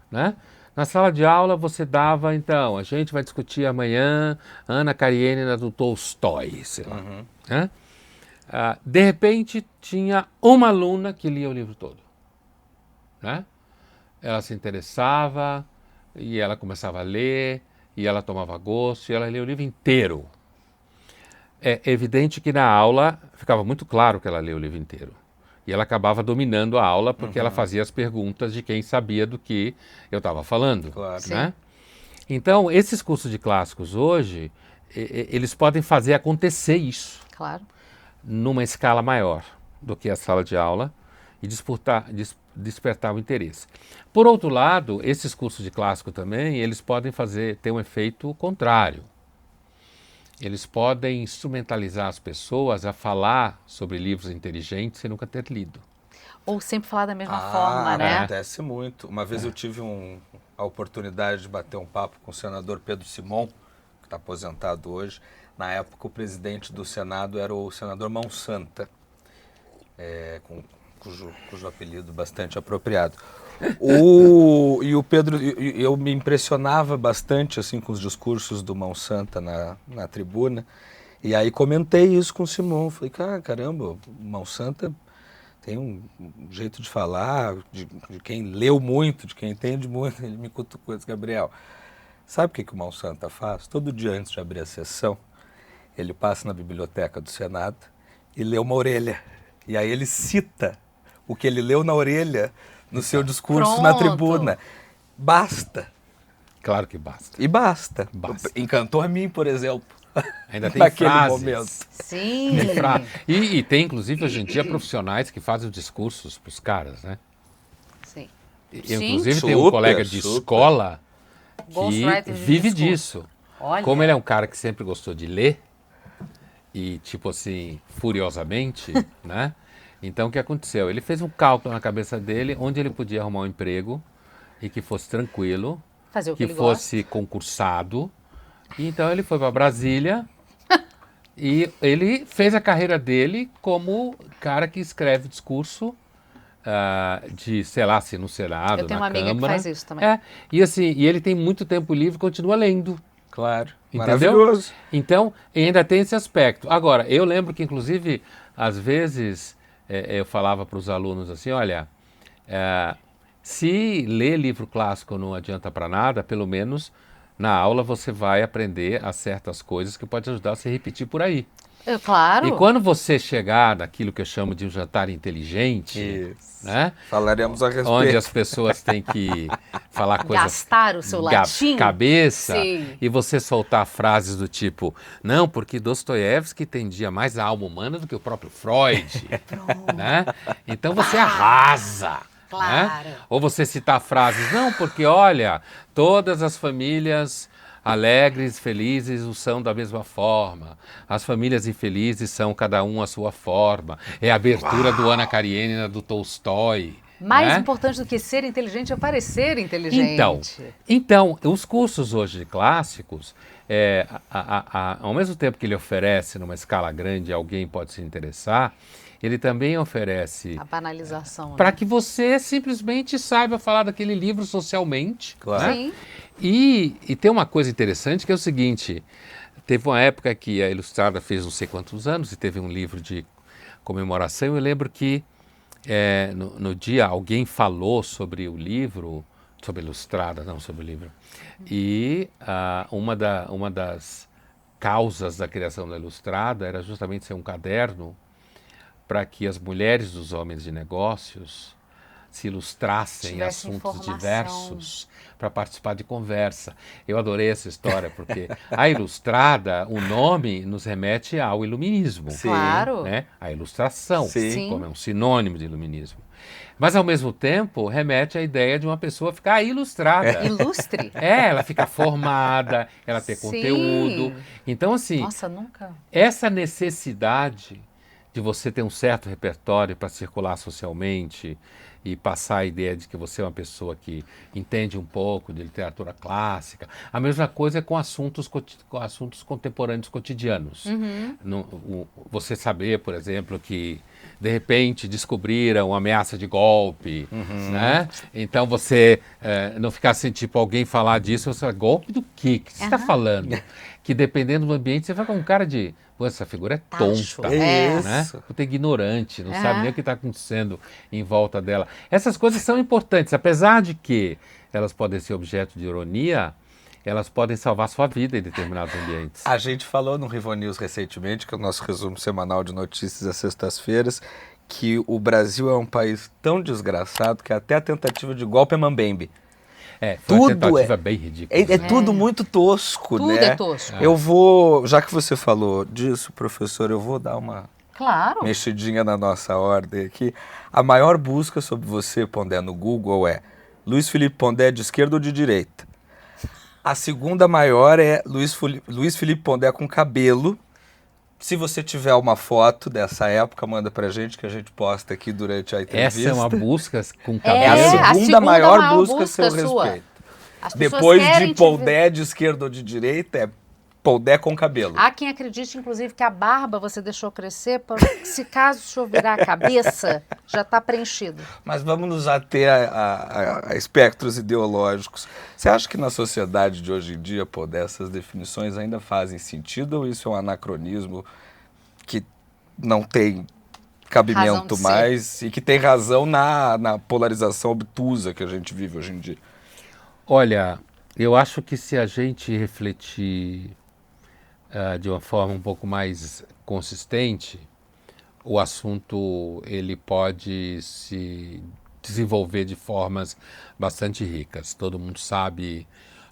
né? Na sala de aula você dava, então, a gente vai discutir amanhã Ana Karenina do Tolstói, sei lá. Né? De repente tinha uma aluna que lia o livro todo. Né? Ela se interessava e ela começava a ler e ela tomava gosto e ela lia o livro inteiro. É evidente que na aula ficava muito claro que ela lia o livro inteiro. E ela acabava dominando a aula porque ela fazia as perguntas de quem sabia do que eu estava falando. Claro. Né? Então, esses cursos de clássicos hoje, eles podem fazer acontecer isso. Claro. Numa escala maior do que a sala de aula e despertar o interesse. Por outro lado, esses cursos de clássico também, eles podem ter um efeito contrário. Eles podem instrumentalizar as pessoas a falar sobre livros inteligentes sem nunca ter lido. Ou sempre falar da mesma forma, né? Acontece muito. Uma vez eu tive a oportunidade de bater um papo com o senador Pedro Simon, que está aposentado hoje. Na época, o presidente do Senado era o senador Mão Santa, cujo apelido bastante apropriado. E o Pedro, eu me impressionava bastante assim com os discursos do Mão Santa na tribuna. E aí comentei isso com o Simão. Falei, caramba, o Mão Santa tem um jeito de falar, de quem leu muito, de quem entende muito. Ele me cutucou e disse, Gabriel, sabe o que o Mão Santa faz? Todo dia antes de abrir a sessão, ele passa na biblioteca do Senado e lê uma orelha. E aí ele cita o que ele leu na orelha no seu discurso na tribuna. Basta. Claro que basta. E basta. Encantou a mim, por exemplo. Ainda tem naquele frases. momento. Sim. E tem, inclusive, hoje em dia, profissionais que fazem os discursos para os caras, né? Sim. Inclusive, Sim. tem um colega de Super. escola que Ghostwriter de vive discurso. disso. Olha. Como ele é um cara que sempre gostou de ler, e tipo assim, furiosamente, né? Então, o que aconteceu? Ele fez um cálculo na cabeça dele onde ele podia arrumar um emprego e que fosse tranquilo, Fazer o que que ele fosse concursado. E então ele foi para Brasília e ele fez a carreira dele como cara que escreve discurso de, sei lá, se no Senado, Eu tenho na uma amiga Câmara. que faz isso também. E assim, e ele tem muito tempo livre e continua lendo. Claro. Entendeu? Maravilhoso. Então, ainda tem esse aspecto. Agora, eu lembro que, inclusive, às vezes, eu falava para os alunos assim, olha, se ler livro clássico não adianta para nada, pelo menos na aula você vai aprender a certas coisas que pode ajudar você a repetir por aí. Claro. E quando você chegar naquilo que eu chamo de um jantar inteligente, né? Falaremos a respeito. Onde as pessoas têm que falar coisas... Gastar o seu latim. Cabeça. Sim. E você soltar frases do tipo, não, porque Dostoiévski entendia mais a alma humana do que o próprio Freud. Né? Então você arrasa. Claro. Né? Ou você citar frases, não, porque olha, todas as famílias alegres, felizes são da mesma forma. As famílias infelizes são cada um a sua forma. É a abertura do Ana Karenina do Tolstói. Mais né? importante do que ser inteligente é parecer inteligente. Então os cursos hoje de clássicos, ao mesmo tempo que ele oferece numa escala grande, alguém pode se interessar, ele também oferece a banalização. Para que você simplesmente saiba falar daquele livro socialmente. Claro. Né? Sim. E tem uma coisa interessante que é o seguinte, teve uma época que a Ilustrada fez não sei quantos anos e teve um livro de comemoração. Eu lembro que no dia alguém falou sobre o livro, sobre a Ilustrada, não sobre o livro. E uma das causas da criação da Ilustrada era justamente ser um caderno para que as mulheres dos homens de negócios se ilustrassem em assuntos diversos para participar de conversa. Eu adorei essa história, porque a Ilustrada, o nome nos remete ao iluminismo. Sim. Claro. Né? A ilustração, Sim. como é um sinônimo de iluminismo. Mas, ao mesmo tempo, remete à ideia de uma pessoa ficar ilustrada. Ilustre. Ela fica formada, ela ter Sim. conteúdo. Então, assim, Nossa, nunca. essa necessidade de você ter um certo repertório para circular socialmente e passar a ideia de que você é uma pessoa que entende um pouco de literatura clássica. A mesma coisa é com assuntos contemporâneos cotidianos. Você saber, por exemplo, que de repente descobriram uma ameaça de golpe, né? Então você não ficar assim, tipo, alguém falar disso, você fala, golpe do quê? O que você está falando? Que dependendo do ambiente, você vai com um cara de... Pô, essa figura é Tacho. tonta, É né? isso. Puta, ignorante, não sabe nem o que está acontecendo em volta dela. Essas coisas são importantes, apesar de que elas podem ser objeto de ironia, elas podem salvar sua vida em determinados ambientes. A gente falou no Rivo News recentemente, que é o nosso resumo semanal de notícias às sextas-feiras, que o Brasil é um país tão desgraçado que até a tentativa de golpe é mambembe. Foi uma Tudo tentativa bem ridícula. Tudo muito tosco, Tudo né? é tosco. Eu vou, já que você falou disso, professor, eu vou dar uma Claro. mexidinha na nossa ordem aqui. A maior busca sobre você, Pondé, no Google é Luiz Felipe Pondé de esquerda ou de direita? A segunda maior é Luiz Felipe Pondé com cabelo. Se você tiver uma foto dessa época, manda pra gente, que a gente posta aqui durante a entrevista. Essa é uma busca com É cabelo. a segunda maior busca a seu sua. respeito. As pessoas Depois querem de te Pondé de esquerda ou de direita, é Pondé com cabelo. Há quem acredite, inclusive, que a barba você deixou crescer, se caso o senhor virar a cabeça, Já está preenchido. Mas vamos nos ater a espectros ideológicos. Você acha que na sociedade de hoje em dia, pô, dessas definições ainda fazem sentido ou isso é um anacronismo que não tem cabimento mais e que tem razão na polarização obtusa que a gente vive hoje em dia? Olha, eu acho que se a gente refletir de uma forma um pouco mais consistente, o assunto ele pode se desenvolver de formas bastante ricas. Todo mundo sabe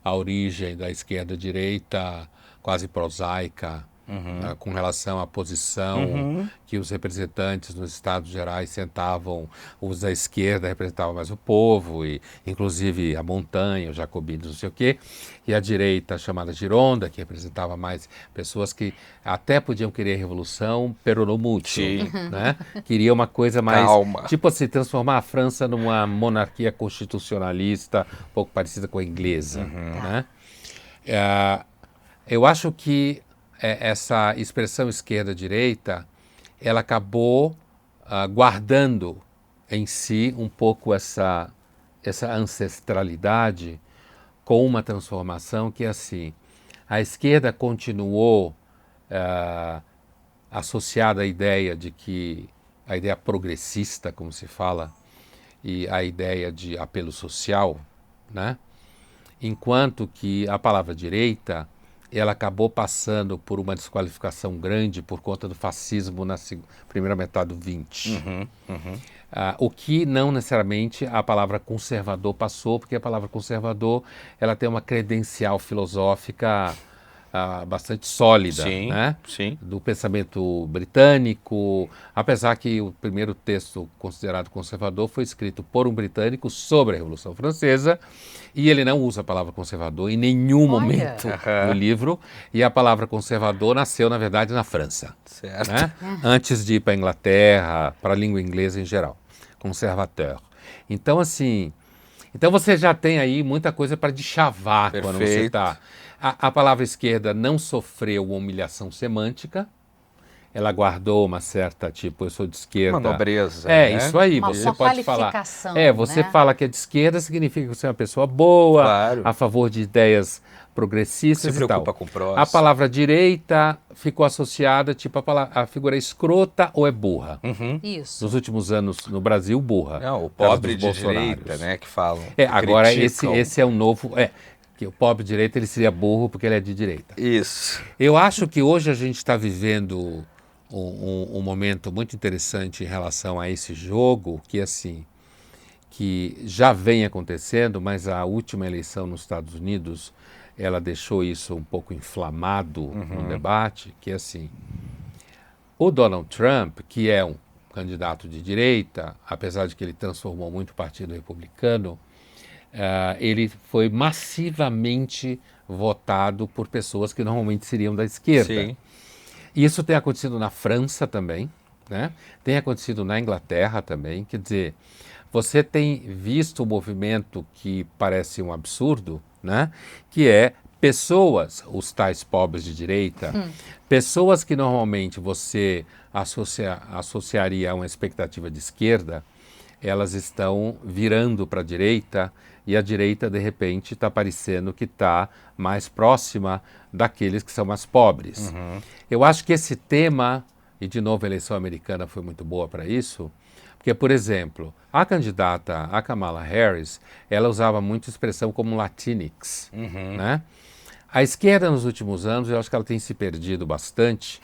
a origem da esquerda-direita, quase prosaica, com relação à posição que os representantes nos Estados Gerais sentavam, os da esquerda representavam mais o povo, e inclusive a montanha, os jacobinos, não sei o quê, e a direita chamada Gironda, que representava mais pessoas que até podiam querer revolução, pero no mucho, né? Queria uma coisa mais, Calma. tipo assim, transformar a França numa monarquia constitucionalista, um pouco parecida com a inglesa, né? Eu acho que essa expressão esquerda-direita, ela acabou guardando em si um pouco essa ancestralidade com uma transformação que é assim, a esquerda continuou associada à ideia de que, a ideia progressista, como se fala, e a ideia de apelo social, né? Enquanto que a palavra direita ela acabou passando por uma desqualificação grande por conta do fascismo na primeira metade do 20. O que não necessariamente a palavra conservador passou, porque a palavra conservador ela tem uma credencial filosófica bastante sólida, Sim, né? sim. Do pensamento britânico, apesar que o primeiro texto considerado conservador foi escrito por um britânico sobre a Revolução Francesa, e ele não usa a palavra conservador em nenhum momento no livro, e a palavra conservador nasceu, na verdade, na França, Certo. né? Antes de ir para a Inglaterra, para a língua inglesa em geral, conservateur. Então, assim, então você já tem aí muita coisa para deschavar quando você Perfeito. está... A palavra esquerda não sofreu uma humilhação semântica, ela guardou uma certa, tipo, eu sou de esquerda. Uma nobreza, É, né? isso aí, Uma você pode falar. qualificação, Você né? fala que é de esquerda, significa que você é uma pessoa boa, Claro. a favor de ideias progressistas Se e tal. preocupa com o próximo. A palavra direita ficou associada, tipo, a figura é escrota ou é burra. Isso. Nos últimos anos, no Brasil, burra. Não, o Por causa pobre dos de direita, bolsonaros. né, que falam. Agora criticam. esse é um novo... que o pobre de direita ele seria burro porque ele é de direita. Isso. Eu acho que hoje a gente está vivendo um momento muito interessante em relação a esse jogo, que assim, que já vem acontecendo, mas a última eleição nos Estados Unidos, ela deixou isso um pouco inflamado no debate, que assim, o Donald Trump, que é um candidato de direita, apesar de que ele transformou muito o Partido Republicano, ele foi massivamente votado por pessoas que normalmente seriam da esquerda. Sim. Isso tem acontecido na França também, né? Tem acontecido na Inglaterra também. Quer dizer, você tem visto um movimento que parece um absurdo, né? Que é pessoas, os tais pobres de direita, pessoas que normalmente você associaria a uma expectativa de esquerda, elas estão virando para a direita e a direita, de repente, está parecendo que está mais próxima daqueles que são mais pobres. Eu acho que esse tema, e de novo a eleição americana foi muito boa para isso, porque, por exemplo, a candidata, a Kamala Harris, ela usava muito expressão como Latinx, né? A esquerda nos últimos anos, eu acho que ela tem se perdido bastante,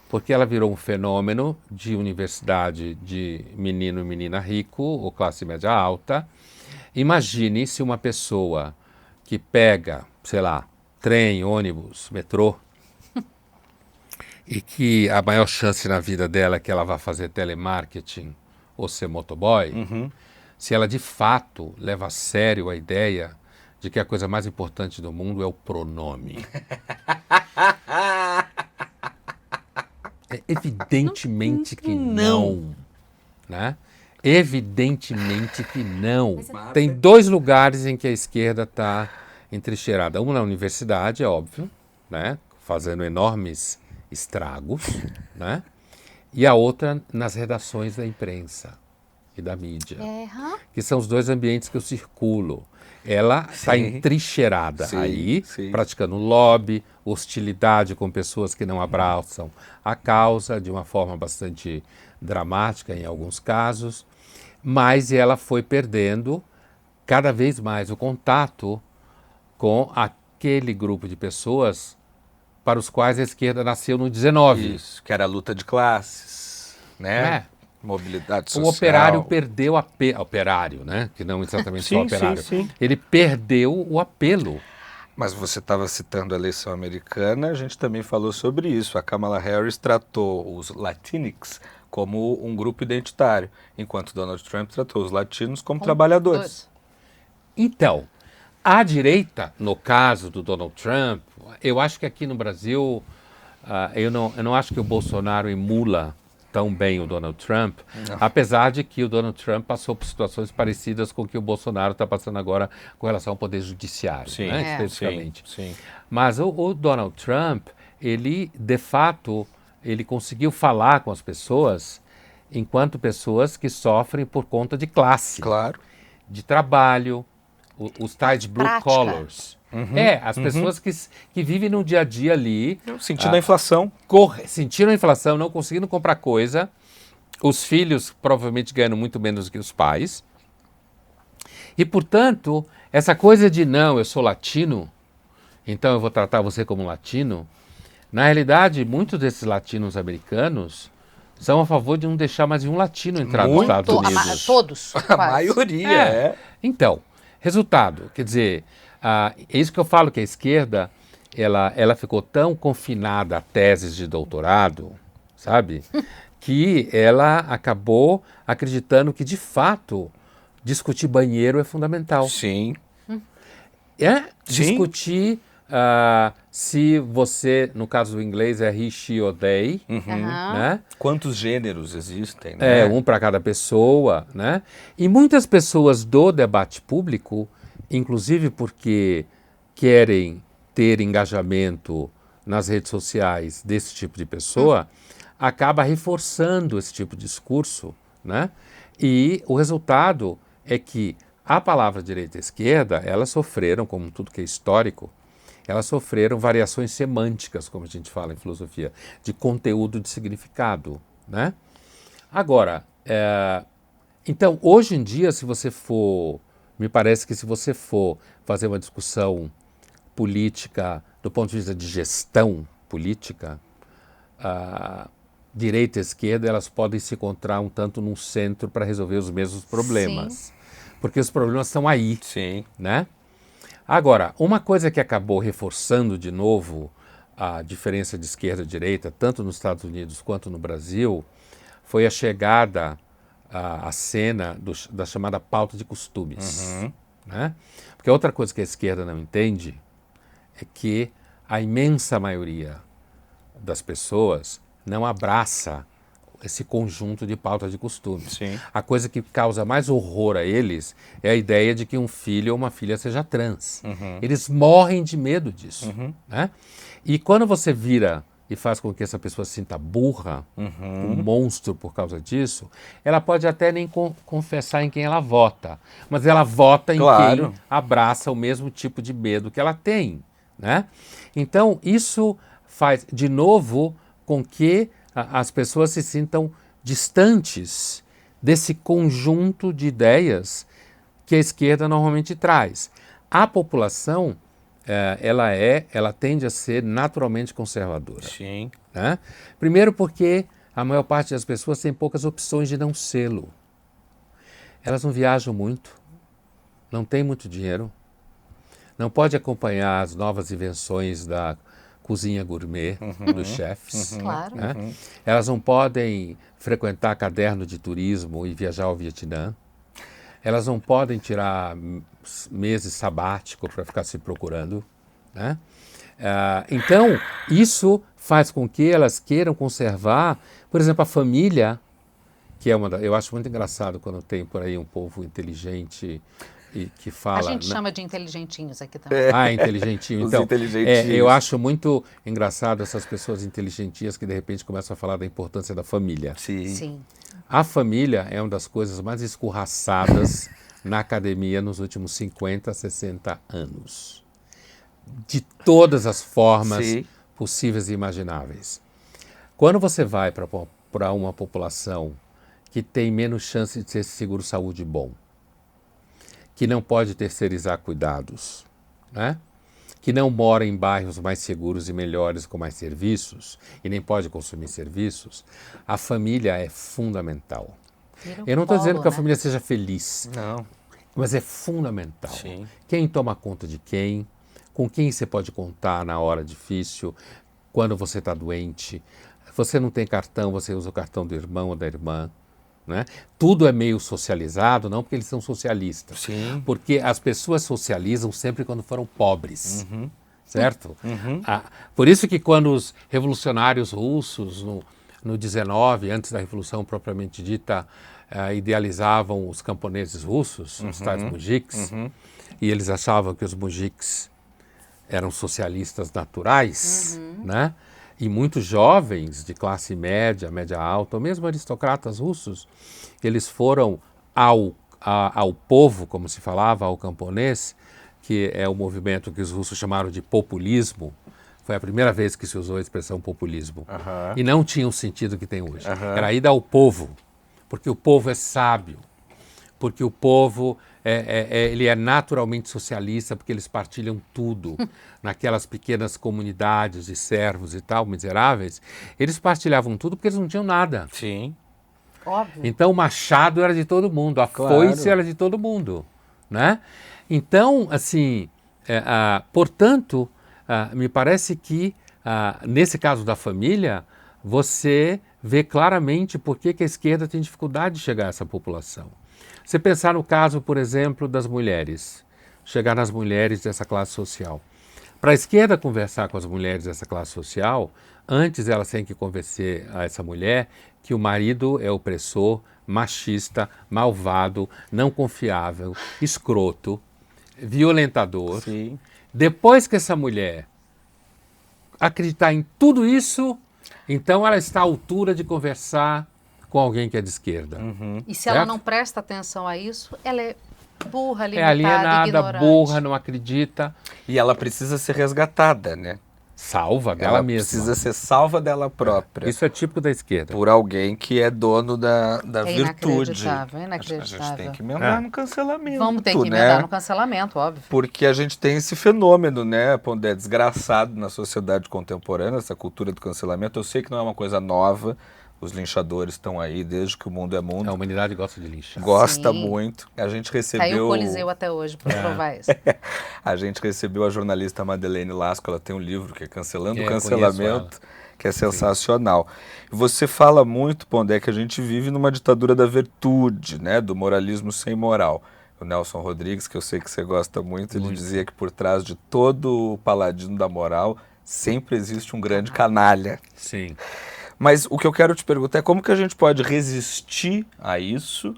porque ela virou um fenômeno de universidade de menino e menina rico, ou classe média alta. Imagine se uma pessoa que pega, sei lá, trem, ônibus, metrô, e que a maior chance na vida dela é que ela vá fazer telemarketing ou ser motoboy, se ela de fato leva a sério a ideia de que a coisa mais importante do mundo é o pronome. Evidentemente que não, né? Evidentemente que não. Tem dois lugares em que a esquerda está entrincheirada. Um na universidade, é óbvio, né? Fazendo enormes estragos, né? E a outra nas redações da imprensa. e da mídia, É. que são os dois ambientes que eu circulo. Ela está entrincheirada aí, praticando lobby, hostilidade com pessoas que não abraçam a causa, de uma forma bastante dramática em alguns casos, mas ela foi perdendo cada vez mais o contato com aquele grupo de pessoas para os quais a esquerda nasceu no 19. Isso, que era a luta de classes, né? Mobilidade social. O operário perdeu operário, né? Que não exatamente só operário. Ele perdeu o apelo. Mas você estava citando a eleição americana, a gente também falou sobre isso. A Kamala Harris tratou os Latinx como um grupo identitário, enquanto Donald Trump tratou os latinos como trabalhadores. Então, a direita, no caso do Donald Trump, eu acho que aqui no Brasil, eu não acho que o Bolsonaro emula tão bem o Donald Trump, apesar de que o Donald Trump passou por situações parecidas com o que o Bolsonaro está passando agora com relação ao poder judiciário, né, especificamente. Sim. Mas o Donald Trump, ele, de fato, ele conseguiu falar com as pessoas enquanto pessoas que sofrem por conta de classe, de trabalho, os tais blue collars. As pessoas que vivem no dia a dia ali. Sentindo a inflação. Sentindo a inflação, não conseguindo comprar coisa. Os filhos provavelmente ganham muito menos do que os pais. E, portanto, essa coisa de não, eu sou latino, então eu vou tratar você como latino. Na realidade, muitos desses latinos americanos são a favor de não deixar mais um latino entrar nos Estados Unidos. Todos. A maioria, Então, resultado, quer dizer, é isso que eu falo, que a esquerda, ela ficou tão confinada a teses de doutorado, sabe, que ela acabou acreditando que, de fato, discutir banheiro é fundamental. Sim. Discutir se você, no caso do inglês, é he, she or they, né? Quantos gêneros existem, né? Um para cada pessoa, né? E muitas pessoas do debate público, inclusive porque querem ter engajamento nas redes sociais desse tipo de pessoa, acaba reforçando esse tipo de discurso, né? E o resultado é que a palavra direita e esquerda, elas sofreram, como tudo que é histórico, elas sofreram variações semânticas, como a gente fala em filosofia, de conteúdo, de significado, né? Agora, então, hoje em dia, se você for, me parece que se você for fazer uma discussão política do ponto de vista de gestão política, direita e esquerda, elas podem se encontrar um tanto num centro para resolver os mesmos problemas. Porque os problemas estão aí, né? Agora, uma coisa que acabou reforçando de novo a diferença de esquerda e direita, tanto nos Estados Unidos quanto no Brasil, foi a chegada à cena da chamada pauta de costumes. Né? Porque outra coisa que a esquerda não entende é que a imensa maioria das pessoas não abraça esse conjunto de pautas de costumes. A coisa que causa mais horror a eles é a ideia de que um filho ou uma filha seja trans. Eles morrem de medo disso. Né? E quando você vira e faz com que essa pessoa se sinta burra, um monstro por causa disso, ela pode até nem confessar em quem ela vota, mas ela vota em quem abraça o mesmo tipo de medo que ela tem. Né? Então, isso faz, de novo, com que as pessoas se sintam distantes desse conjunto de ideias que a esquerda normalmente traz. A população, ela tende a ser naturalmente conservadora. Né? Primeiro porque a maior parte das pessoas tem poucas opções de não sê-lo. Elas não viajam muito, não têm muito dinheiro, não pode acompanhar as novas invenções da cozinha gourmet dos chefs. Né? Elas não podem frequentar caderno de turismo e viajar ao Vietnã. Elas não podem tirar meses sabáticos para ficar se procurando. Né? Então, isso faz com que elas queiram conservar, por exemplo, a família, que é eu acho muito engraçado quando tem por aí um povo inteligente e que fala... A gente chama de inteligentinhos aqui também. Inteligentinho. Então, eu acho muito engraçado essas pessoas inteligentinhas que de repente começam a falar da importância da família. A família é uma das coisas mais escorraçadas na academia nos últimos 50, 60 anos. De todas as formas Sim. possíveis e imagináveis. Quando você vai para uma população que tem menos chance de ter seguro-saúde bom, que não pode terceirizar cuidados, né? Que não mora em bairros mais seguros e melhores com mais serviços e nem pode consumir serviços, a família é fundamental. Eu não estou dizendo que a família seja feliz, Não. mas é fundamental. Sim. Quem toma conta de quem, com quem você pode contar na hora difícil, quando você está doente. Você não tem cartão, você usa o cartão do irmão ou da irmã. Né? Tudo é meio socializado, não porque eles são socialistas, Sim. porque as pessoas socializam sempre quando foram pobres, certo? Por isso que quando os revolucionários russos, no 19, antes da Revolução propriamente dita, idealizavam os camponeses russos, os tais mujiks, e eles achavam que os mujiks eram socialistas naturais, né? E muitos jovens de classe média, média alta, ou mesmo aristocratas russos, eles foram ao povo, como se falava, ao camponês, que é o movimento que os russos chamaram de populismo. Foi a primeira vez que se usou a expressão populismo. E não tinha o sentido que tem hoje. Era a ida ao povo, porque o povo é sábio, porque o povo ele é naturalmente socialista, porque eles partilham tudo. Naquelas pequenas comunidades de servos e tal, miseráveis, eles partilhavam tudo porque eles não tinham nada. Sim. Óbvio. Então o machado era de todo mundo, a foice era de todo mundo, né? Então, assim, portanto, me parece que, nesse caso da família, você vê claramente por que a esquerda tem dificuldade de chegar a essa população. Você pensar no caso, por exemplo, das mulheres, chegar nas mulheres dessa classe social. Para a esquerda conversar com as mulheres dessa classe social, antes elas têm que convencer a essa mulher que o marido é opressor, machista, malvado, não confiável, escroto, violentador. Sim. Depois que essa mulher acreditar em tudo isso, então ela está à altura de conversar com alguém que é de esquerda. E se ela Certo? não presta atenção a isso, ela é burra, É limitada, alienada, ignorante. burra, não acredita. E ela precisa ser resgatada, né? Salva dela Ela mesma. precisa ser salva dela própria. Isso é típico da esquerda. Por alguém que é dono da É virtude. inacreditável, é A gente inacreditável. tem que emendar no cancelamento, Vamos ter que emendar né? no cancelamento, óbvio. Porque a gente tem esse fenômeno, né, Pondé, desgraçado na sociedade contemporânea, essa cultura do cancelamento. Eu sei que não é uma coisa nova, os linchadores estão aí desde que o mundo é mundo. A humanidade gosta de linchar. Gosta Sim. muito. A gente Caiu recebeu... o Coliseu até hoje para provar isso. A gente recebeu a jornalista Madeleine Lasco, ela tem um livro que é Cancelando o conheço Cancelamento, que é sensacional. Você fala muito, Pondé, que a gente vive numa ditadura da virtude, né, do moralismo sem moral. O Nelson Rodrigues, que eu sei que você gosta muito, ele dizia que por trás de todo o paladino da moral sempre existe um grande canalha. Sim. Mas o que eu quero te perguntar é como que a gente pode resistir a isso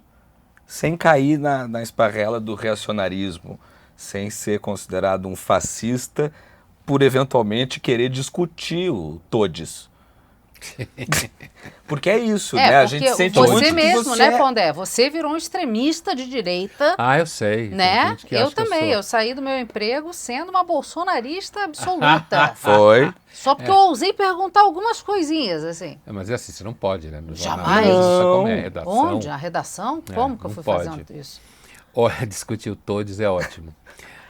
sem cair na esparrela do reacionarismo, sem ser considerado um fascista por eventualmente querer discutir o todes. Porque é isso, né? A gente porque sente você muito que mesmo, você né, Pondé? Você virou um extremista de direita, Eu sei. Tem né? gente que Eu acha que também. sou. Eu saí do meu emprego sendo uma bolsonarista absoluta. Foi. Só porque eu ousei perguntar algumas coisinhas, assim. Mas é assim, você não pode, né? No Jamais. jornalismo, Não. como é redação. Onde? A redação? Como que eu não fui pode. fazendo isso? Olha, discutir o todes é ótimo.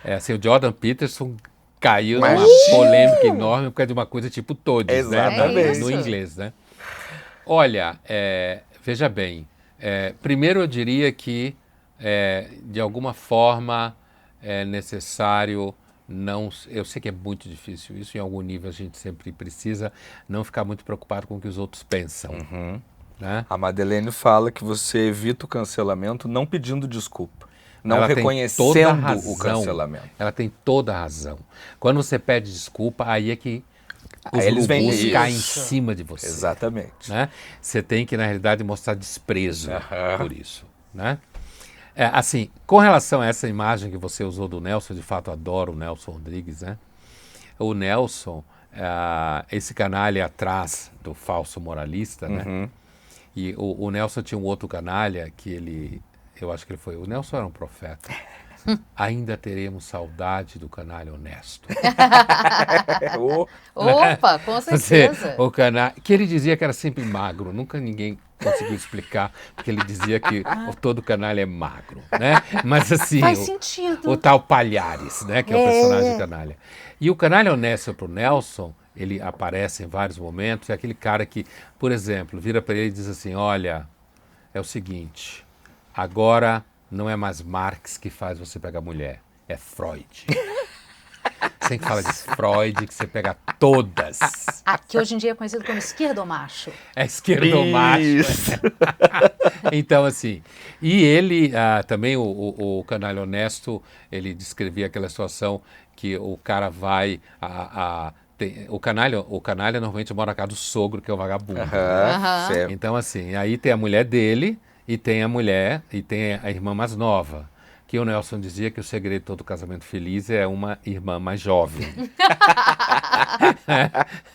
Assim, o Jordan Peterson caiu Mas- numa polêmica enorme por causa de uma coisa tipo todes, Exatamente. né? É No isso. inglês, né? Olha, veja bem, primeiro eu diria que, de alguma forma, é necessário não... Eu sei que é muito difícil isso, em algum nível a gente sempre precisa não ficar muito preocupado com o que os outros pensam, né? A Madeleine fala que você evita o cancelamento não pedindo desculpa, não Ela tem toda a reconhecendo razão. o cancelamento. Ela tem toda a razão. Quando você pede desculpa, aí é que os Aí eles vêm robôs isso. caem em cima de você. Exatamente. Né? Você tem que, na realidade, mostrar desprezo por isso. Né? Assim, com relação a essa imagem que você usou do Nelson, de fato adoro o Nelson Rodrigues, né? O Nelson, esse canalha atrás do falso moralista, né? E o Nelson tinha um outro canalha que eu acho que ele foi, o Nelson era um profeta. Ainda teremos saudade do canalha honesto. Opa, com certeza. O canalha, que ele dizia que era sempre magro, nunca ninguém conseguiu explicar, porque ele dizia que todo canalha é magro, né? Mas assim, Faz sentido. o tal Palhares, né, que é o personagem canalha. E o canalha honesto pro Nelson, ele aparece em vários momentos, é aquele cara que, por exemplo, vira para ele e diz assim, olha, é o seguinte, agora não é mais Marx que faz você pegar mulher, é Freud. Você tem que falar de Freud, que você pega todas. Que hoje em dia é conhecido como esquerdomacho. É esquerdomacho. Então, assim, e ele, também o canalha honesto, ele descrevia aquela situação que o cara vai, o canalha normalmente mora na casa do sogro, que é o vagabundo. Certo. Então, assim, aí tem a mulher dele, e tem a mulher, e tem a irmã mais nova. Que o Nelson dizia que o segredo de todo casamento feliz é uma irmã mais jovem.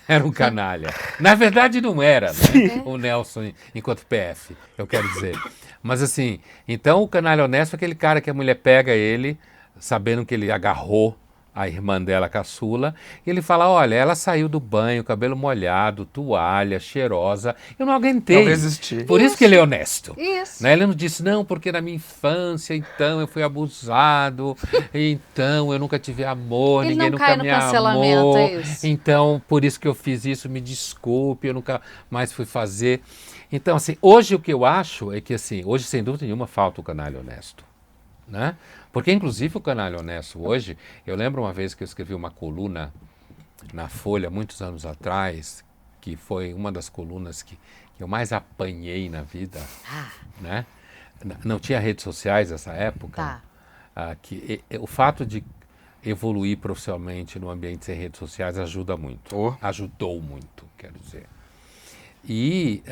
Era um canalha. Na verdade não era, né? O Nelson enquanto PF, eu quero dizer. Mas assim, então o canalha honesto é aquele cara que a mulher pega ele, sabendo que ele agarrou a irmã dela, caçula, e ele fala, olha, ela saiu do banho, cabelo molhado, toalha, cheirosa, eu não aguentei. Não resisti. Por isso que ele é honesto. Isso. Né? Ele não disse, não, porque na minha infância, então, eu fui abusado, então, eu nunca tive amor, Ele ninguém não nunca cai no me cancelamento, amou, é isso. então, por isso que eu fiz isso, me desculpe, eu nunca mais fui fazer. Então, assim, hoje o que eu acho é que, assim, hoje, sem dúvida nenhuma, falta o canalha honesto, né? Porque, inclusive, o canalha honesto hoje, eu lembro uma vez que eu escrevi uma coluna na Folha, muitos anos atrás, que foi uma das colunas que eu mais apanhei na vida, né? Não tinha redes sociais nessa época. O fato de evoluir profissionalmente no ambiente sem redes sociais ajuda muito. Ajudou muito, quero dizer. E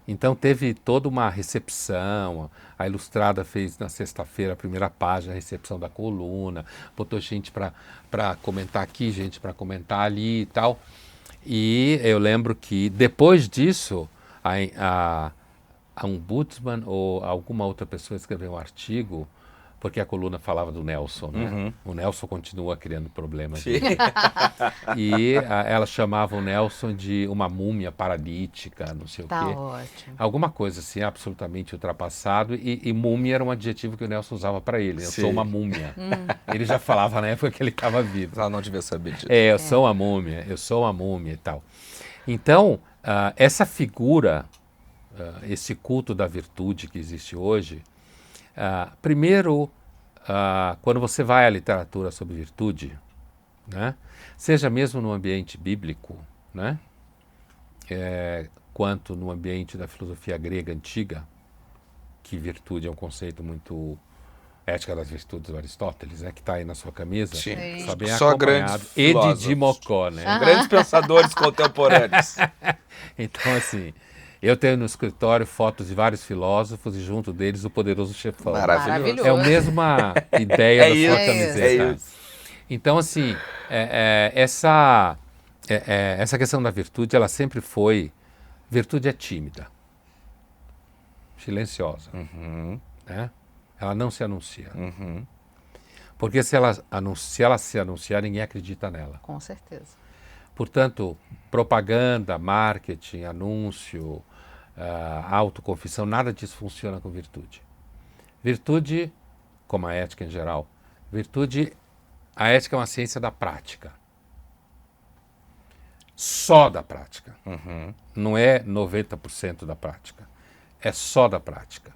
então teve toda uma recepção, a Ilustrada fez na sexta-feira a primeira página, a recepção da coluna, botou gente para comentar aqui, gente para comentar ali e tal. E eu lembro que depois disso, a ombudsman ou alguma outra pessoa escreveu um artigo, porque a coluna falava do Nelson, né? O Nelson continua criando problemas. E ela chamava o Nelson de uma múmia paralítica, não sei o quê. Ótimo. Alguma coisa assim, absolutamente ultrapassado. E múmia era um adjetivo que o Nelson usava para ele. Eu sou uma múmia. Ele já falava na época que ele estava vivo. Ela não devia saber disso. Eu sou uma múmia, eu sou uma múmia e tal. Então, essa figura, esse culto da virtude que existe hoje, primeiro, quando você vai à literatura sobre virtude, né, seja mesmo no ambiente bíblico, né, quanto no ambiente da filosofia grega antiga, que virtude é um conceito muito... Ética das Virtudes do Aristóteles, né, que está aí na sua camisa, está bem Só acompanhado. E de Dimocó, né? Grandes pensadores contemporâneos. Então, assim, eu tenho no escritório fotos de vários filósofos e junto deles o Poderoso Chefão. Maravilhoso. É a mesma ideia da sua camiseta. É isso. Então, assim, essa questão da virtude, ela sempre foi... Virtude é tímida, silenciosa, né? Ela não se anuncia. Porque se ela se anunciar, ninguém acredita nela. Com certeza. Portanto, propaganda, marketing, anúncio, autoconfissão, nada disso funciona com virtude. Virtude, como a ética em geral, a ética é uma ciência da prática. Só da prática. Não é 90% da prática. É só da prática.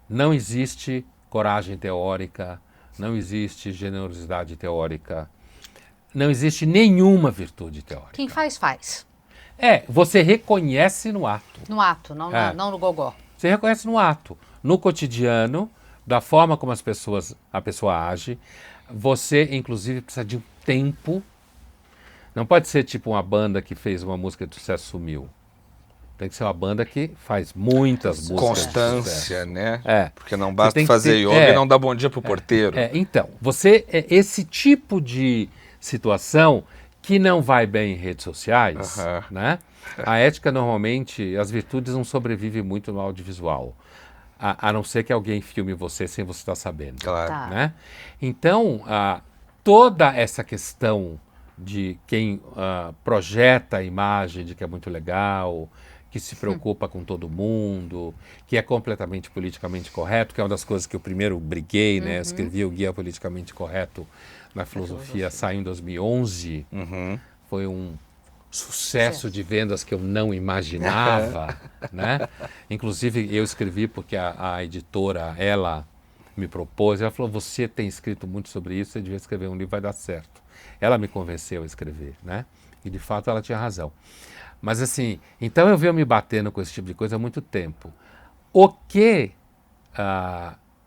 Não existe coragem teórica, não existe generosidade teórica, não existe nenhuma virtude teórica. Quem faz, faz. Você reconhece no ato. No ato, não no gogó. Você reconhece no ato, no cotidiano, da forma como a pessoa age. Você, inclusive, precisa de um tempo. Não pode ser tipo uma banda que fez uma música de sucesso e sumiu. Tem que ser uma banda que faz muitas músicas. Constância, né? Porque não Você basta tem que fazer ter- yoga e não dar bom dia pro porteiro. Então, esse tipo de situação que não vai bem em redes sociais, né? A ética, normalmente, as virtudes não sobrevivem muito no audiovisual. A não ser que alguém filme você sem você estar sabendo. Claro. Tá. Né? Então, toda essa questão de quem projeta a imagem de que é muito legal, que se preocupa com todo mundo, que é completamente politicamente correto, que é uma das coisas que eu primeiro briguei, né? Escrevi o Guia Politicamente Correto na filosofia, saiu em 2011. Foi um sucesso de vendas que eu não imaginava, né? Inclusive, eu escrevi porque a editora, ela me propôs, ela falou, você tem escrito muito sobre isso, você devia escrever um livro, vai dar certo. Ela me convenceu a escrever, né? E de fato ela tinha razão. Mas assim, então eu venho me batendo com esse tipo de coisa há muito tempo. O que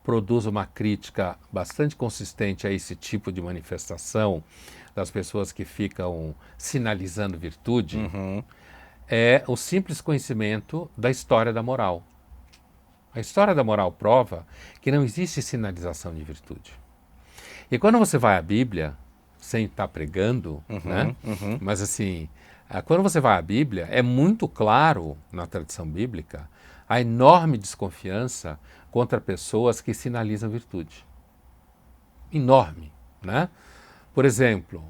produz uma crítica bastante consistente a esse tipo de manifestação das pessoas que ficam sinalizando virtude é o simples conhecimento da história da moral. A história da moral prova que não existe sinalização de virtude. E quando você vai à Bíblia, sem estar pregando, né? Mas assim, quando você vai à Bíblia, é muito claro na tradição bíblica a enorme desconfiança contra pessoas que sinalizam virtude. Enorme, né? Por exemplo,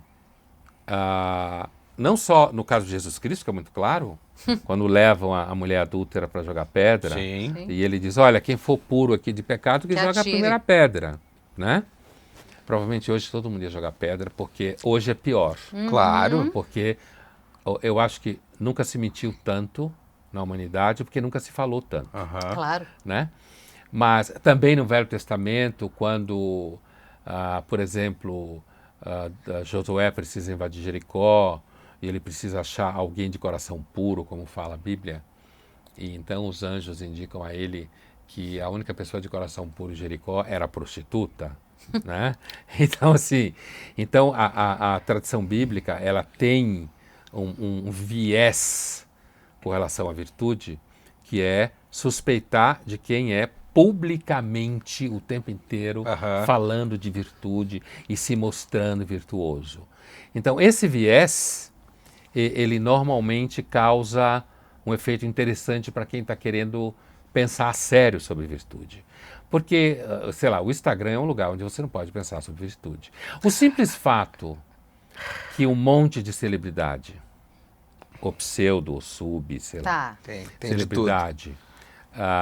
não só no caso de Jesus Cristo, que é muito claro, quando levam a mulher adúltera para jogar pedra, Sim. e ele diz, olha, quem for puro aqui de pecado, que joga a atire. primeira pedra, né? Provavelmente hoje todo mundo ia jogar pedra, porque hoje é pior. Claro. Porque eu acho que nunca se mentiu tanto na humanidade, porque nunca se falou tanto. Claro. Né? Mas também no Velho Testamento, quando, por exemplo, Josué precisa invadir Jericó, e ele precisa achar alguém de coração puro, como fala a Bíblia, e então os anjos indicam a ele que a única pessoa de coração puro em Jericó era a prostituta. Né? Então, assim, a tradição bíblica, ela tem um viés com relação à virtude, que é suspeitar de quem é publicamente o tempo inteiro falando de virtude e se mostrando virtuoso. Então, esse viés, ele normalmente causa um efeito interessante para quem está querendo pensar a sério sobre virtude. Porque, sei lá, o Instagram é um lugar onde você não pode pensar sobre virtude. O simples fato que um monte de celebridade, ou pseudo, ou sub, sei lá, Tem celebridade,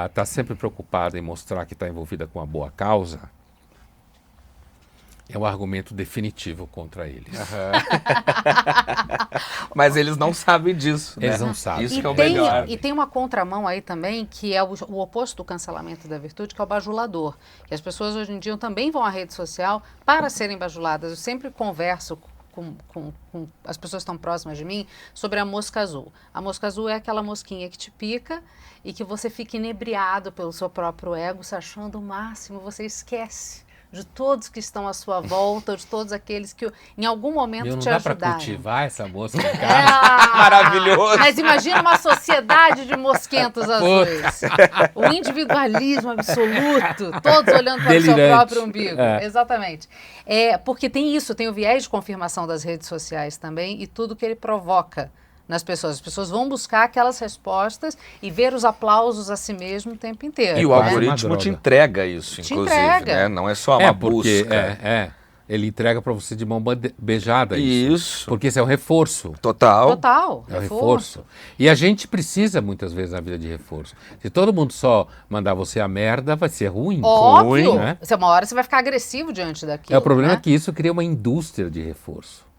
está sempre preocupada em mostrar que está envolvida com uma boa causa, é um argumento definitivo contra eles. Mas eles não sabem disso, né? Eles não sabem. Isso que é o tem, melhor. e tem uma contramão aí também, que é o oposto do cancelamento da virtude, que é o bajulador. E as pessoas hoje em dia também vão à rede social para serem bajuladas. Eu sempre converso com as pessoas que estão próximas de mim sobre a mosca azul. A mosca azul é aquela mosquinha que te pica e que você fica inebriado pelo seu próprio ego, se achando o máximo, você esquece de todos que estão à sua volta, de todos aqueles que em algum momento Não te dá para ajudaram. cultivar essa mosca em casa? Maravilhoso. Mas imagina uma sociedade de mosquentos azuis. O individualismo absoluto, todos olhando para o seu Delirante. próprio umbigo. É. Exatamente. Porque tem isso, tem o viés de confirmação das redes sociais também e tudo que ele provoca nas pessoas. As pessoas vão buscar aquelas respostas e ver os aplausos a si mesmo o tempo inteiro. E o quase algoritmo uma te droga. entrega isso, Te inclusive, entrega. né? Não é só uma porque busca. ele entrega para você de mão beijada Isso. Porque isso é um reforço. Total. Total. É um reforço. E a gente precisa muitas vezes na vida de reforço. Se todo mundo só mandar você a merda, vai ser ruim. Óbvio. Ruim, né? Uma hora você vai ficar agressivo diante daquilo. O problema né? é que isso cria uma indústria de reforço.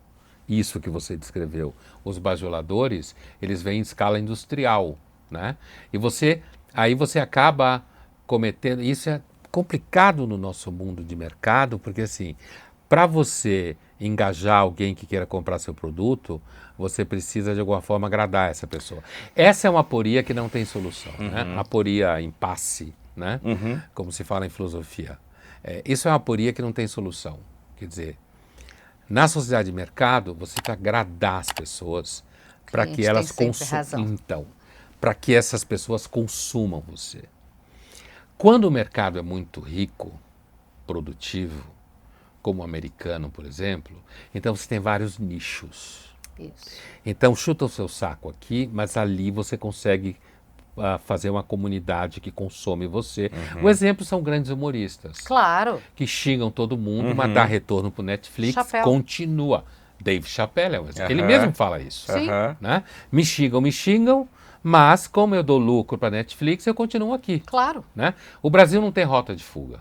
Isso que você descreveu. Os bajuladores, eles vêm em escala industrial, né? E aí você acaba cometendo... Isso é complicado no nosso mundo de mercado, porque assim, para você engajar alguém que queira comprar seu produto, você precisa de alguma forma agradar essa pessoa. Essa é uma aporia que não tem solução, né? Aporia impasse, né? Como se fala em filosofia. Isso é uma aporia que não tem solução. Quer dizer, na sociedade de mercado, você tem que agradar as pessoas para que elas consumam. Então, para que essas pessoas consumam você. Quando o mercado é muito rico, produtivo, como o americano, por exemplo, então você tem vários nichos. Isso. Então chuta o seu saco aqui, mas ali você consegue fazer uma comunidade que consome você. O exemplo são grandes humoristas. Claro. Que xingam todo mundo, mas dá retorno pro Netflix, Chappelle. continua. Dave Chappelle é um exemplo. Ele Aham. mesmo fala isso. Sim. Né? Me xingam, mas como eu dou lucro para Netflix, eu continuo aqui. Claro. Né? O Brasil não tem rota de fuga.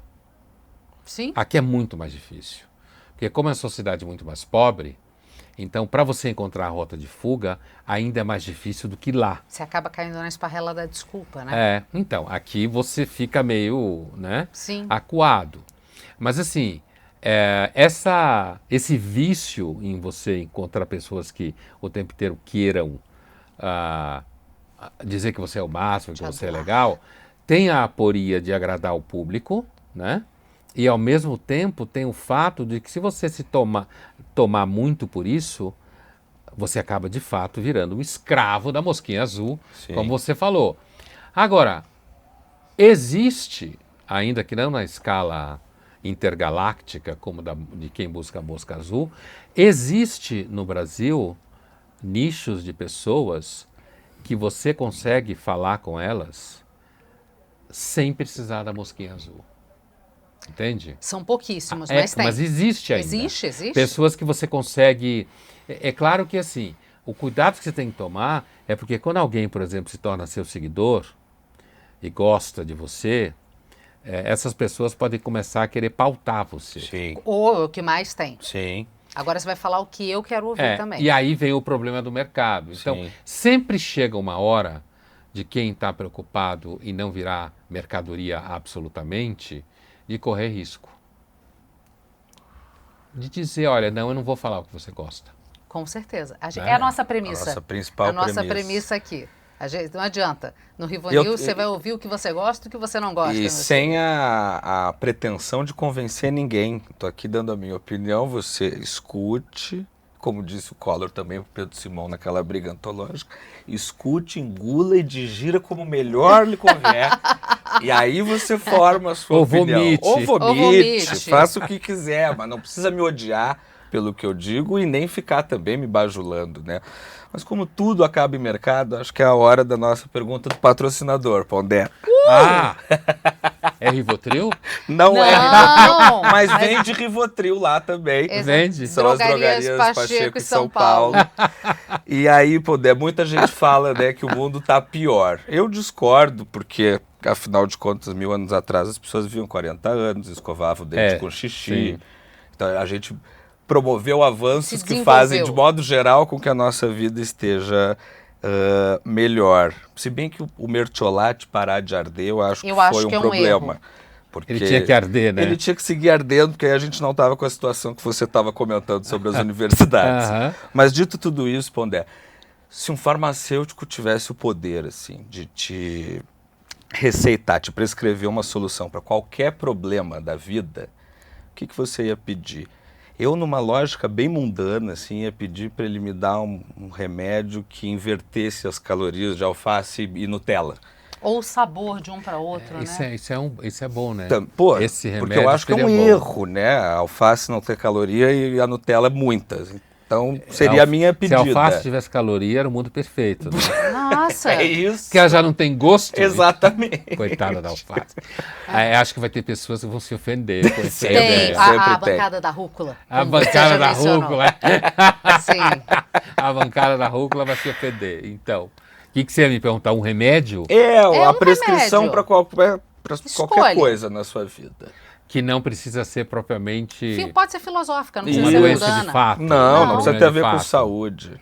Sim. Aqui é muito mais difícil. Porque como é uma sociedade muito mais pobre, então para você encontrar a rota de fuga, ainda é mais difícil do que lá. Você acaba caindo na esparrela da desculpa, né? Então, aqui você fica meio, né, Sim. acuado. Mas assim, esse vício em você encontrar pessoas que o tempo inteiro queiram dizer que você é o máximo, que Te você é adorar. legal, tem a aporia de agradar o público, né? E ao mesmo tempo tem o fato de que se você se tomar muito por isso, você acaba de fato virando um escravo da mosquinha azul, Sim. como você falou. Agora, existe, ainda que não na escala intergaláctica, como de quem busca a mosca azul, existe no Brasil nichos de pessoas que você consegue falar com elas sem precisar da mosquinha azul. Entende? São pouquíssimos, mas tem. Mas existe ainda. Existe. Pessoas que você consegue... É claro que assim, o cuidado que você tem que tomar é porque quando alguém, por exemplo, se torna seu seguidor e gosta de você, essas pessoas podem começar a querer pautar você. Sim. Ou o que mais tem. Sim. Agora você vai falar o que eu quero ouvir também. E aí vem o problema do mercado. Então, Sim. sempre chega uma hora de quem está preocupado em não virar mercadoria absolutamente, de correr risco. De dizer, olha, não, eu não vou falar o que você gosta. Com certeza. É a nossa premissa. A nossa principal A nossa premissa. premissa aqui. Não adianta. No Rivonews você vai ouvir o que você gosta e o que você não gosta. E sem a pretensão de convencer ninguém. Estou aqui dando a minha opinião, você escute, como disse o Collor também para o Pedro Simão naquela briga antológica, escute, engula e digira como melhor lhe convier. E aí você forma a sua Ou opinião. vomite. Ou vomite, Ou vomite. faça o que quiser, mas não precisa me odiar pelo que eu digo e nem ficar também me bajulando, né? Mas como tudo acaba em mercado, acho que é a hora da nossa pergunta do patrocinador, Pondé. É Rivotril? Não é Não, Rivotril, mas vende Rivotril lá também. Vende. São as drogarias Pacheco e São Paulo. E aí, Pondé, muita gente fala, né, que o mundo tá pior. Eu discordo, porque, afinal de contas, 1000 anos atrás, as pessoas viviam 40 anos, escovavam o dente com xixi. Sim. Então, a gente promoveu avanços Se que fazem, de desenvolveu. modo geral, com que a nossa vida esteja melhor. Se bem que o mertiolate parar de arder, eu acho que foi que um é um problema. erro. Porque Ele tinha que arder, né? ele tinha que seguir ardendo, porque aí a gente não estava com a situação que você estava comentando sobre as universidades. Aham. Mas dito tudo isso, Pondé, se um farmacêutico tivesse o poder assim de te receitar, te prescrever uma solução para qualquer problema da vida, o que você ia pedir? Eu, numa lógica bem mundana, assim, ia pedir para ele me dar um remédio que invertesse as calorias de alface e Nutella. Ou o sabor de um para outro, né? Isso é bom, né? Pô, Esse remédio porque eu acho que é um seria bom. erro, né? A alface não ter caloria e a Nutella muitas. Então, seria a minha pedida. Se a alface tivesse caloria, era o mundo perfeito. Né? Nossa! É isso. Porque ela já não tem gosto. Exatamente. Coitada da alface. Acho que vai ter pessoas que vão se ofender com essa Tem ideia. a Sempre tem. bancada da rúcula. A como você bancada já da mencionou. rúcula. Sim. A bancada da rúcula vai se ofender. Então, o que você ia me perguntar? Um remédio A um prescrição remédio. para qualquer Escolha. coisa na sua vida. que não precisa ser propriamente Pode ser filosófica, não Isso. precisa uma ser doença de mundana. fato. Não Não. precisa Uma ter a de ver com fato. saúde.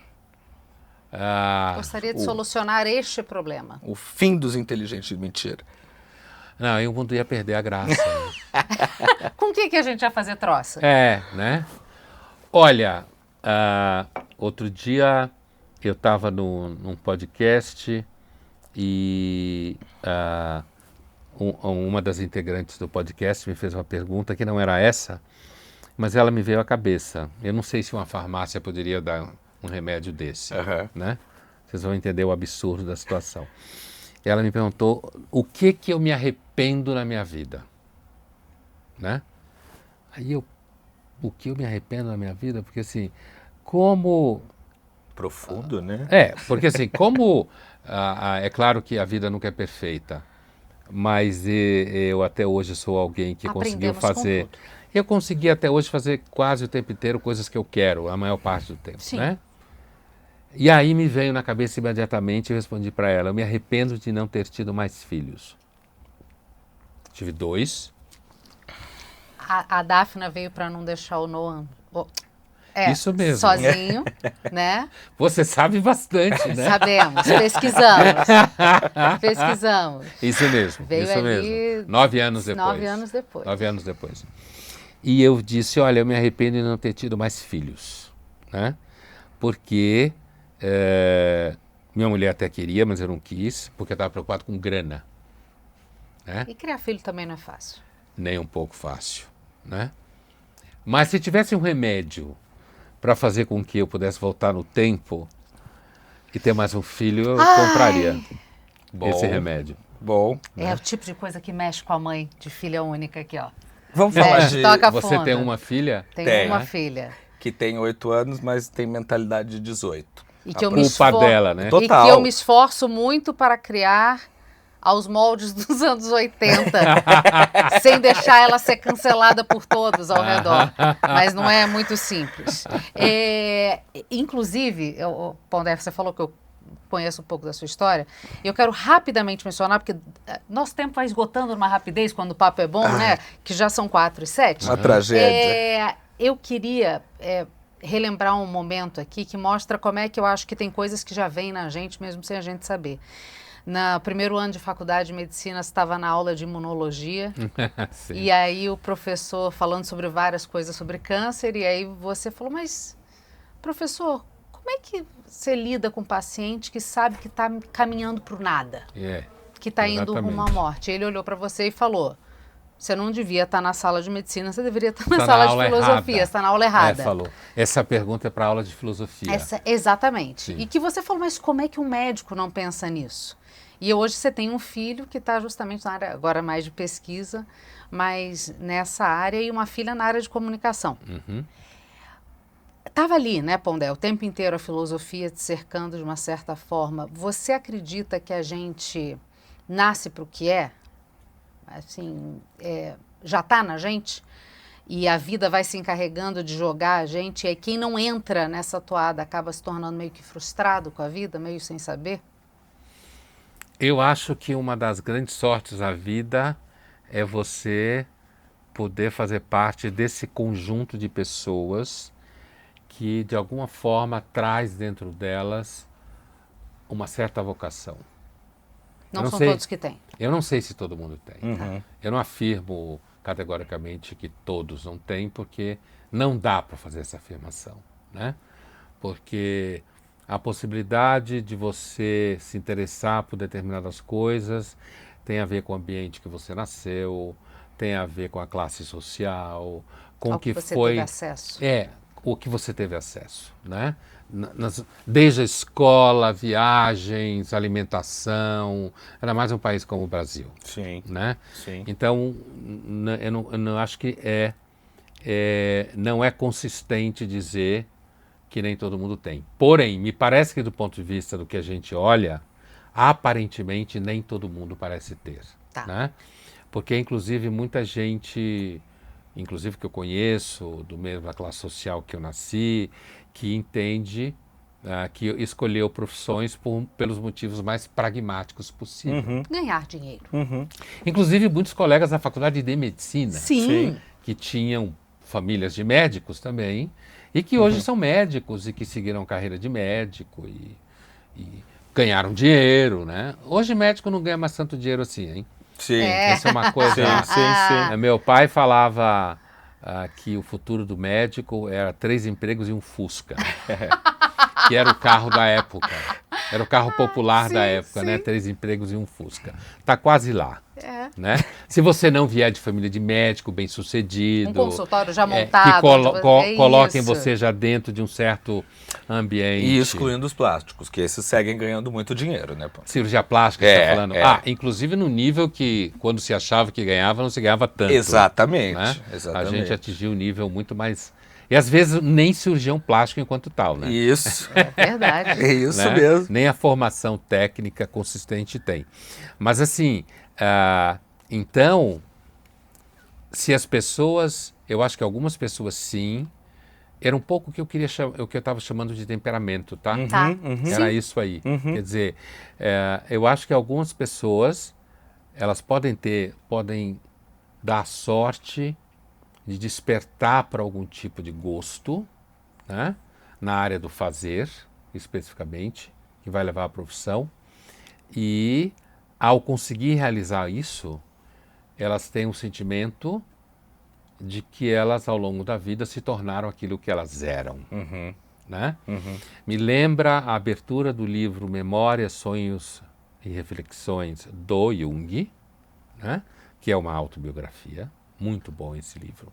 Gostaria de solucionar este problema. O fim dos inteligentes de mentira. Não, aí o mundo ia perder a graça. Né? Com o que a gente ia fazer troça? Né? Olha, outro dia eu estava num podcast e uma das integrantes do podcast me fez uma pergunta que não era essa, mas ela me veio à cabeça. Eu não sei se uma farmácia poderia dar um remédio desse, né? Vocês vão entender o absurdo da situação. Ela me perguntou o que eu me arrependo na minha vida, né? Aí o que eu me arrependo na minha vida? Porque assim, como Profundo, né? Porque assim, como é claro que a vida nunca é perfeita, mas eu até hoje sou alguém que conseguiu Aprendemos com fazer. tudo. Eu consegui até hoje fazer quase o tempo inteiro coisas que eu quero, a maior parte do tempo, Sim. né? E aí me veio na cabeça imediatamente, eu respondi para ela, eu me arrependo de não ter tido mais filhos. Tive 2. A Daphna veio para não deixar o Noah Isso mesmo. sozinho, né? Você sabe bastante, né? Sabemos, pesquisamos. Isso mesmo, Veio isso ali mesmo. 9 anos depois. 9 anos depois. 9 anos depois. E eu disse, olha, eu me arrependo de não ter tido mais filhos, né? Porque minha mulher até queria, mas eu não quis, porque eu estava preocupado com grana, né? E criar filho também não é fácil. Nem um pouco fácil, né? Mas se tivesse um remédio para fazer com que eu pudesse voltar no tempo e ter mais um filho, eu compraria esse remédio. Bom. É o tipo de coisa que mexe com a mãe de filha única aqui, ó. Vamos falar Mexe, de... toca Você fundo. tem uma filha? Tem uma Tem. filha. Que tem 8 anos, mas tem mentalidade de 18. E que A eu me culpa esfor- dela, né? E Total. que eu me esforço muito para criar aos moldes dos anos 80, sem deixar ela ser cancelada por todos ao redor. Mas não é muito simples. Inclusive, Pondé, você falou que eu conheço um pouco da sua história, e eu quero rapidamente mencionar, porque nosso tempo vai esgotando numa rapidez quando o papo é bom, né? Que já são 4:07. Uma tragédia. Eu queria relembrar um momento aqui que mostra como é que eu acho que tem coisas que já vêm na gente, mesmo sem a gente saber. No primeiro ano de faculdade de medicina, estava na aula de imunologia, Sim. e aí o professor falando sobre várias coisas sobre câncer, e aí você falou, mas, professor, como é que você lida com um paciente que sabe que está caminhando para o nada, que está indo rumo à morte? Ele olhou para você e falou, você não devia estar na sala de medicina, você deveria estar na sala de filosofia, você está na aula errada. Falou. Essa pergunta é para aula de filosofia. Exatamente. Sim. E que você falou, mas como é que um médico não pensa nisso? E hoje você tem um filho que está justamente na área, agora mais de pesquisa, mas nessa área, e uma filha na área de comunicação. Estava ali, né, Pondé, o tempo inteiro a filosofia te cercando de uma certa forma. Você acredita que a gente nasce para o que é? Assim, já está na gente? E a vida vai se encarregando de jogar a gente, e aí quem não entra nessa toada acaba se tornando meio que frustrado com a vida, meio sem saber? Eu acho que uma das grandes sortes da vida é você poder fazer parte desse conjunto de pessoas que, de alguma forma, traz dentro delas uma certa vocação. Não são todos que têm. Eu não sei se todo mundo tem. Uhum. Eu não afirmo categoricamente que todos não têm, porque não dá para fazer essa afirmação, né? Porque a possibilidade de você se interessar por determinadas coisas tem a ver com o ambiente que você nasceu, tem a ver com a classe social, com o que você foi... teve acesso. O que você teve acesso, né? Desde a escola, viagens, alimentação, era mais um país como o Brasil, Sim, né? sim. Então, eu não acho que não é consistente dizer que nem todo mundo tem. Porém, me parece que do ponto de vista do que a gente olha, aparentemente nem todo mundo parece ter, né? Porque, inclusive, muita gente, inclusive que eu conheço, do mesmo da classe social que eu nasci, que entende que escolheu profissões pelos motivos mais pragmáticos possível. Ganhar dinheiro. Inclusive, muitos colegas da faculdade de medicina, Sim. que tinham famílias de médicos também, e que hoje são médicos e que seguiram carreira de médico e ganharam dinheiro, né? Hoje médico não ganha mais tanto dinheiro assim, hein? Sim. Essa é uma coisa... Sim. Meu pai falava que o futuro do médico era 3 empregos e um Fusca, que era o carro da época. Era o carro popular da época, né? 3 empregos e um Fusca. Está quase lá. Né? Se você não vier de família de médico, bem-sucedido... Um consultório já montado. Que coloquem você já dentro de um certo ambiente. E excluindo os plásticos, que esses seguem ganhando muito dinheiro, né, Paulo? Cirurgia plástica, você está falando? Inclusive no nível que, quando se achava que ganhava, não se ganhava tanto. Exatamente. Né? Exatamente. A gente atingiu um nível muito mais E às vezes nem cirurgião plástico enquanto tal, né? Isso, É verdade. é isso Né? mesmo. Nem a formação técnica consistente tem. Mas assim, então, se as pessoas, eu acho que algumas pessoas sim, era um pouco o que eu queria o que eu estava chamando de temperamento, tá? Tá. Era Sim. isso aí. Quer dizer, eu acho que algumas pessoas, elas podem dar sorte de despertar para algum tipo de gosto, né? Na área do fazer, especificamente, que vai levar à profissão. E, ao conseguir realizar isso, elas têm um sentimento de que elas, ao longo da vida, se tornaram aquilo que elas eram. Né? Me lembra a abertura do livro Memórias, Sonhos e Reflexões do Jung, né? Que é uma autobiografia, muito bom esse livro,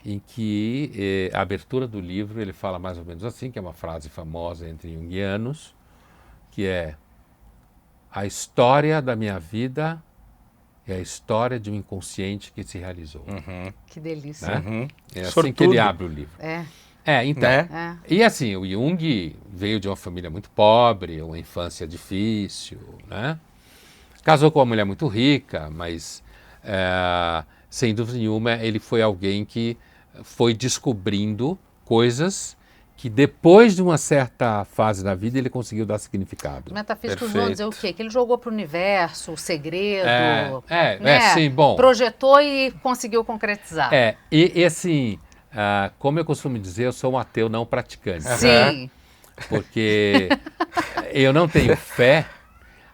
em que a abertura do livro ele fala mais ou menos assim, que é uma frase famosa entre junguianos, que é: a história da minha vida é a história de um inconsciente que se realizou. Que delícia. Né? É assim Sortudo. que ele abre o livro. Então. Né? E assim, o Jung veio de uma família muito pobre, uma infância difícil, né? Casou com uma mulher muito rica, mas sem dúvida nenhuma ele foi alguém que foi descobrindo coisas que depois de uma certa fase da vida ele conseguiu dar significado. Os metafísicos Perfeito. vão dizer o quê? Que ele jogou para o universo, o segredo, sim, bom. projetou e conseguiu concretizar. E assim, como eu costumo dizer, eu sou um ateu não praticante. Sim. Porque eu não tenho fé,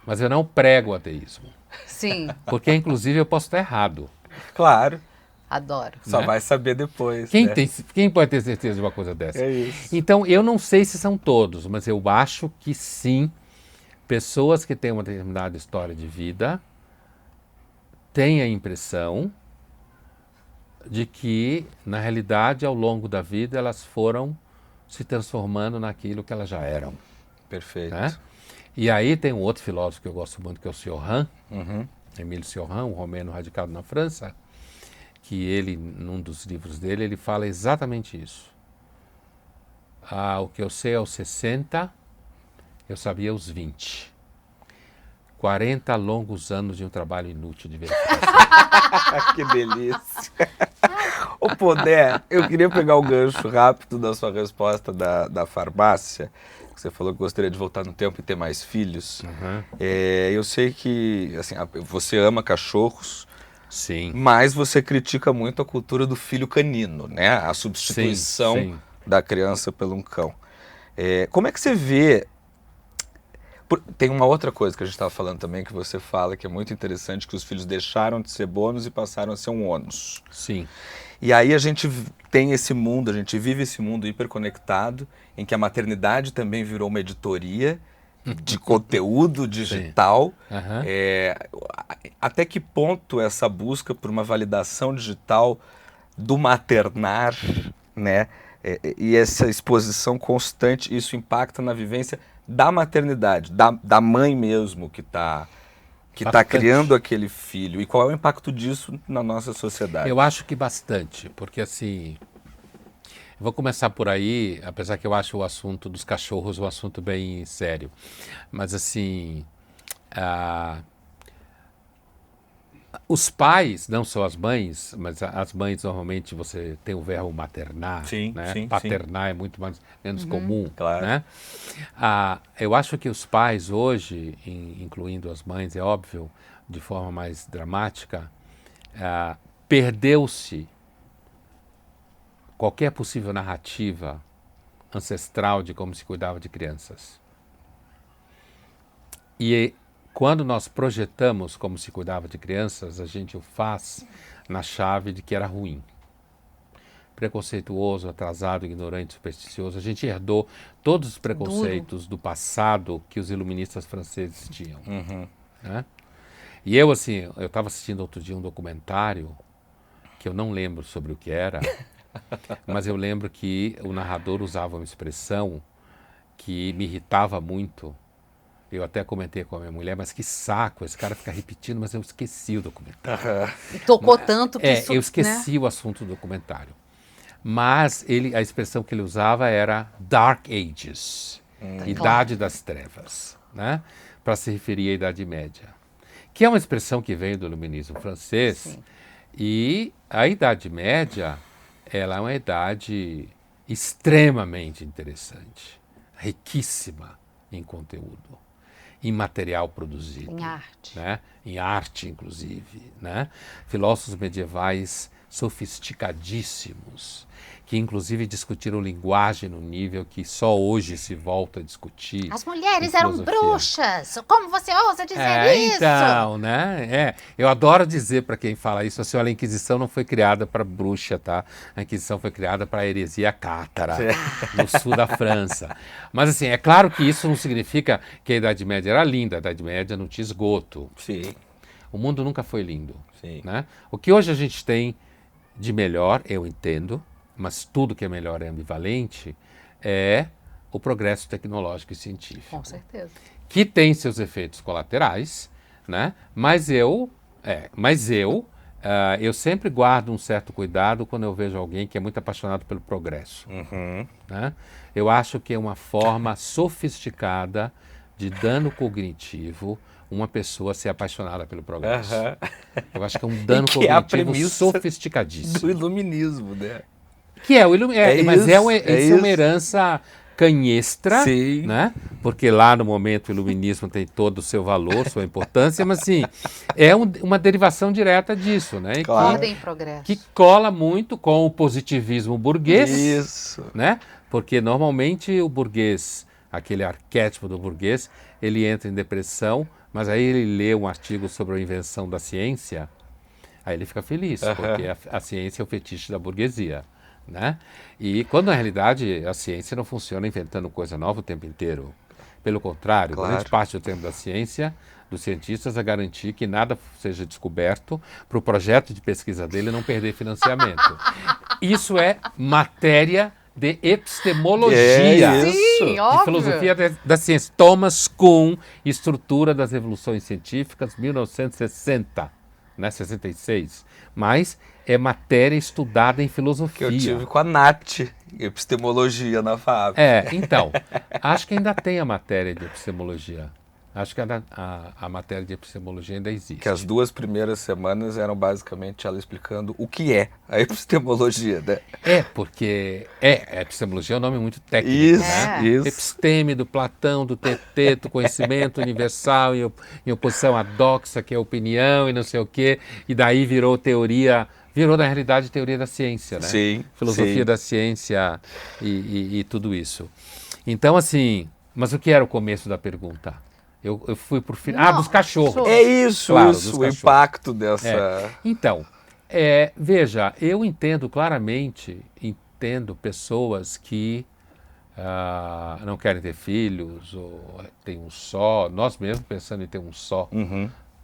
mas eu não prego o ateísmo. Sim. Porque, inclusive, eu posso estar errado. Claro, Adoro. só Né? vai saber depois. Quem, né? quem pode ter certeza de uma coisa dessa? É isso. Então, eu não sei se são todos, mas eu acho que sim, pessoas que têm uma determinada história de vida têm a impressão de que, na realidade, ao longo da vida, elas foram se transformando naquilo que elas já eram. Perfeito. Né? E aí tem um outro filósofo que eu gosto muito, que é o Cioran, Émile Cioran, um romeno radicado na França, que ele, num dos livros dele, ele fala exatamente isso. O que eu sei aos 60, eu sabia aos 20. 40 longos anos de um trabalho inútil de verificação. Que delícia. Ô Pondé, eu queria pegar o gancho rápido da sua resposta da farmácia. Você falou que gostaria de voltar no tempo e ter mais filhos. Eu sei que assim, você ama cachorros, Sim. mas você critica muito a cultura do filho canino, né? A substituição Sim. da criança por um cão. Como é que você vê... Tem uma outra coisa que a gente estava falando também, que você fala que é muito interessante, que os filhos deixaram de ser bônus e passaram a ser um ônus. Sim. E aí a gente tem esse mundo, a gente vive esse mundo hiperconectado, em que a maternidade também virou uma editoria de conteúdo digital. Até que ponto essa busca por uma validação digital do maternar, né? E essa exposição constante, isso impacta na vivência da maternidade, da mãe mesmo que está criando aquele filho. E qual é o impacto disso na nossa sociedade? Eu acho que bastante, porque assim, eu vou começar por aí, apesar que eu acho o assunto dos cachorros um assunto bem sério, mas assim, os pais, não só as mães, mas as mães normalmente você tem o verbo maternar, Sim, né? sim, Paternar é muito menos comum, claro. né? Eu acho que os pais hoje, incluindo as mães, é óbvio, de forma mais dramática, perdeu-se qualquer possível narrativa ancestral de como se cuidava de crianças. E quando nós projetamos como se cuidava de crianças, a gente o faz na chave de que era ruim. Preconceituoso, atrasado, ignorante, supersticioso. A gente herdou todos os preconceitos do passado que os iluministas franceses tinham. Né? E eu, assim, eu estava assistindo outro dia um documentário que eu não lembro sobre o que era, mas eu lembro que o narrador usava uma expressão que me irritava muito. Eu até comentei com a minha mulher, mas que saco, esse cara fica repetindo, mas eu esqueci o documentário. E tocou tanto que isso... Eu esqueci o assunto do documentário. mas a expressão que ele usava era Dark Ages, Idade das Trevas, né? Para se referir à Idade Média, que é uma expressão que vem do iluminismo francês. Sim. E a Idade Média, ela é uma idade extremamente interessante, riquíssima em conteúdo, em material produzido. Em arte. Né? Em arte, inclusive. Né? Filósofos medievais sofisticadíssimos, que inclusive discutiram linguagem no nível que só hoje se volta a discutir. As mulheres em eram filosofia. bruxas. Como você ousa dizer isso? Então, né? Eu adoro dizer para quem fala isso, assim, olha, a Inquisição não foi criada para bruxa, tá? A Inquisição foi criada para a heresia cátara, no sul da França. Mas, assim, é claro que isso não significa que a Idade Média era linda, a Idade Média não tinha esgoto. Sim, O mundo nunca foi lindo, sim. né? O que hoje a gente tem de melhor, eu entendo, mas tudo que é melhor é ambivalente, é o progresso tecnológico e científico. Com certeza. Que tem seus efeitos colaterais, né? Mas eu sempre guardo um certo cuidado quando eu vejo alguém que é muito apaixonado pelo progresso. Né? Eu acho que é uma forma sofisticada de dano cognitivo uma pessoa ser apaixonada pelo progresso. Eu acho que é um dano que é a cognitivo premissa sofisticadíssimo. Do iluminismo, né? Que é o iluminismo, mas isso, isso é uma herança canhestra, Sim. né? Porque lá no momento o iluminismo tem todo o seu valor, sua importância, mas assim, é uma derivação direta disso, né? E Claro. Ordem e progresso. que cola muito com o positivismo burguês, Isso. né? Porque normalmente o burguês, aquele arquétipo do burguês, ele entra em depressão, mas aí ele lê um artigo sobre a invenção da ciência, aí ele fica feliz, porque a ciência é o fetiche da burguesia. Né? E quando na realidade a ciência não funciona inventando coisa nova o tempo inteiro. Pelo contrário, Claro. grande parte do tempo da ciência, dos cientistas, é garantir que nada seja descoberto para o projeto de pesquisa dele não perder financiamento. Isso é matéria de epistemologia. É isso. Sim, De óbvio. filosofia da ciência. Thomas Kuhn, Estrutura das Revoluções Científicas, 1960, né, 66. Mas é matéria estudada em Que filosofia. eu tive com a Nath, epistemologia na FAP. Então, acho que ainda tem a matéria de epistemologia. Acho que a matéria de epistemologia ainda existe. Que as 2 primeiras semanas eram basicamente ela explicando o que é a epistemologia, né? Porque a epistemologia é um nome muito técnico, Isso, né? isso. Episteme do Platão, do Teteto, conhecimento universal em oposição à doxa, que é opinião e não sei o quê, e daí virou teoria, na realidade teoria da ciência, né? Sim, Filosofia sim. da ciência e tudo isso. Então, assim, mas o que era o começo da pergunta? Eu fui por fim. Não, Dos cachorros. É isso, Claro, dos isso, o cachorros. impacto dessa... Então, veja, eu entendo claramente, pessoas que não querem ter filhos, ou têm um só, nós mesmos pensando em ter um só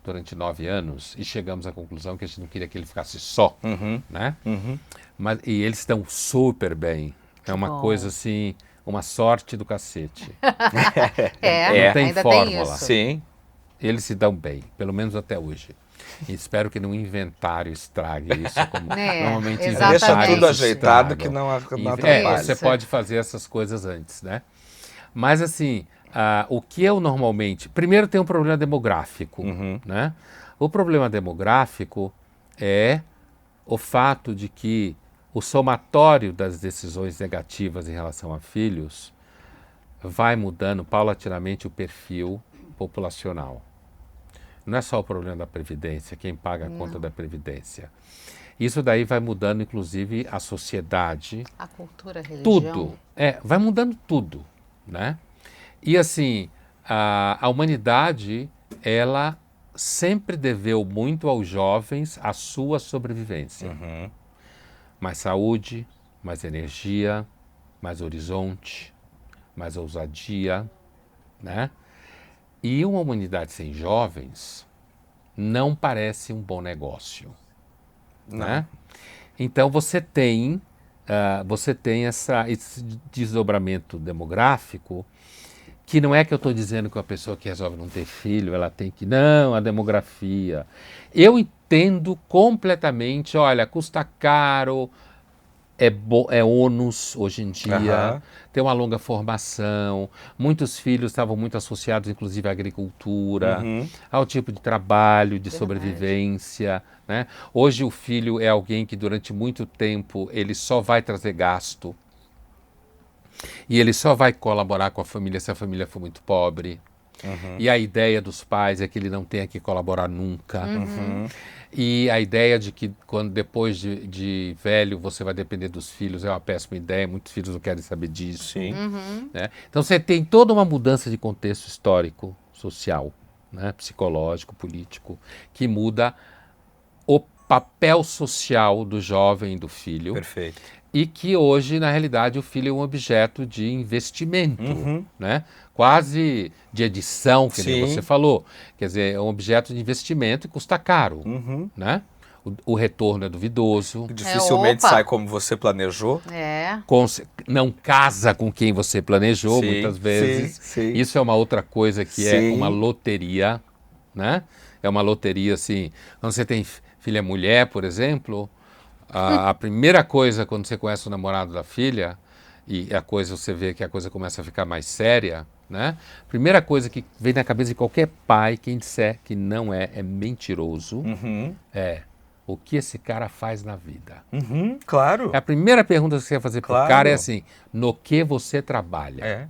durante 9 anos, e chegamos à conclusão que a gente não queria que ele ficasse só, né? E eles estão super bem, é uma bom. coisa assim, uma sorte do cacete. É, tem ainda fórmula. tem isso. Sim. Eles se dão bem, pelo menos até hoje. E espero que no inventário estrague isso, como normalmente exatamente. Deixa inventários tudo ajeitado que estragam. não atrapalha. Você pode fazer essas coisas antes, né? Mas assim, o que eu normalmente... Primeiro tem um problema demográfico, né? O problema demográfico é o fato de que o somatório das decisões negativas em relação a filhos vai mudando paulatinamente o perfil populacional. Não é só o problema da Previdência, quem paga a conta da Previdência. Isso daí vai mudando, inclusive, a sociedade, A cultura, a religião. tudo. Vai mudando tudo, né? E assim, a humanidade, ela sempre deveu muito aos jovens a sua sobrevivência. Mais saúde, mais energia, mais horizonte, mais ousadia, né? E uma humanidade sem jovens não parece um bom negócio, né? Então você tem esse desdobramento demográfico, que não é que eu estou dizendo que uma pessoa que resolve não ter filho, ela tem que... Não, a demografia. Eu entendo completamente, olha, custa caro, é ônus hoje em dia, Aham. tem uma longa formação, muitos filhos estavam muito associados, inclusive, à agricultura, Uhum. ao tipo de trabalho, de Verdade. sobrevivência, né? Hoje o filho é alguém que durante muito tempo ele só vai trazer gasto e ele só vai colaborar com a família se a família for muito pobre. E a ideia dos pais é que ele não tenha que colaborar nunca. E a ideia de que quando depois de velho você vai depender dos filhos é uma péssima ideia, muitos filhos não querem saber disso. Sim. Né? Então você tem toda uma mudança de contexto histórico, social, né? Psicológico, político, que muda o papel social do jovem e do filho. Perfeito. E que hoje, na realidade, o filho é um objeto de investimento, Uhum. né? Quase de edição, que nem Sim. você falou. Quer dizer, é um objeto de investimento e custa caro, Uhum. né? O retorno é duvidoso, Dificilmente opa. sai como você planejou. não casa com quem você planejou, Sim, muitas vezes. sim, sim. Isso é uma outra coisa que é Sim. uma loteria, né? É uma loteria, assim, quando você tem filha mulher, por exemplo, a primeira coisa quando você conhece o namorado da filha, e a coisa você vê que a coisa começa a ficar mais séria, né? Primeira coisa que vem na cabeça de qualquer pai, quem disser que não é mentiroso, Uhum. é o que esse cara faz na vida. Uhum. Claro. A primeira pergunta que você vai fazer pro Claro. cara é assim, no que você trabalha? É.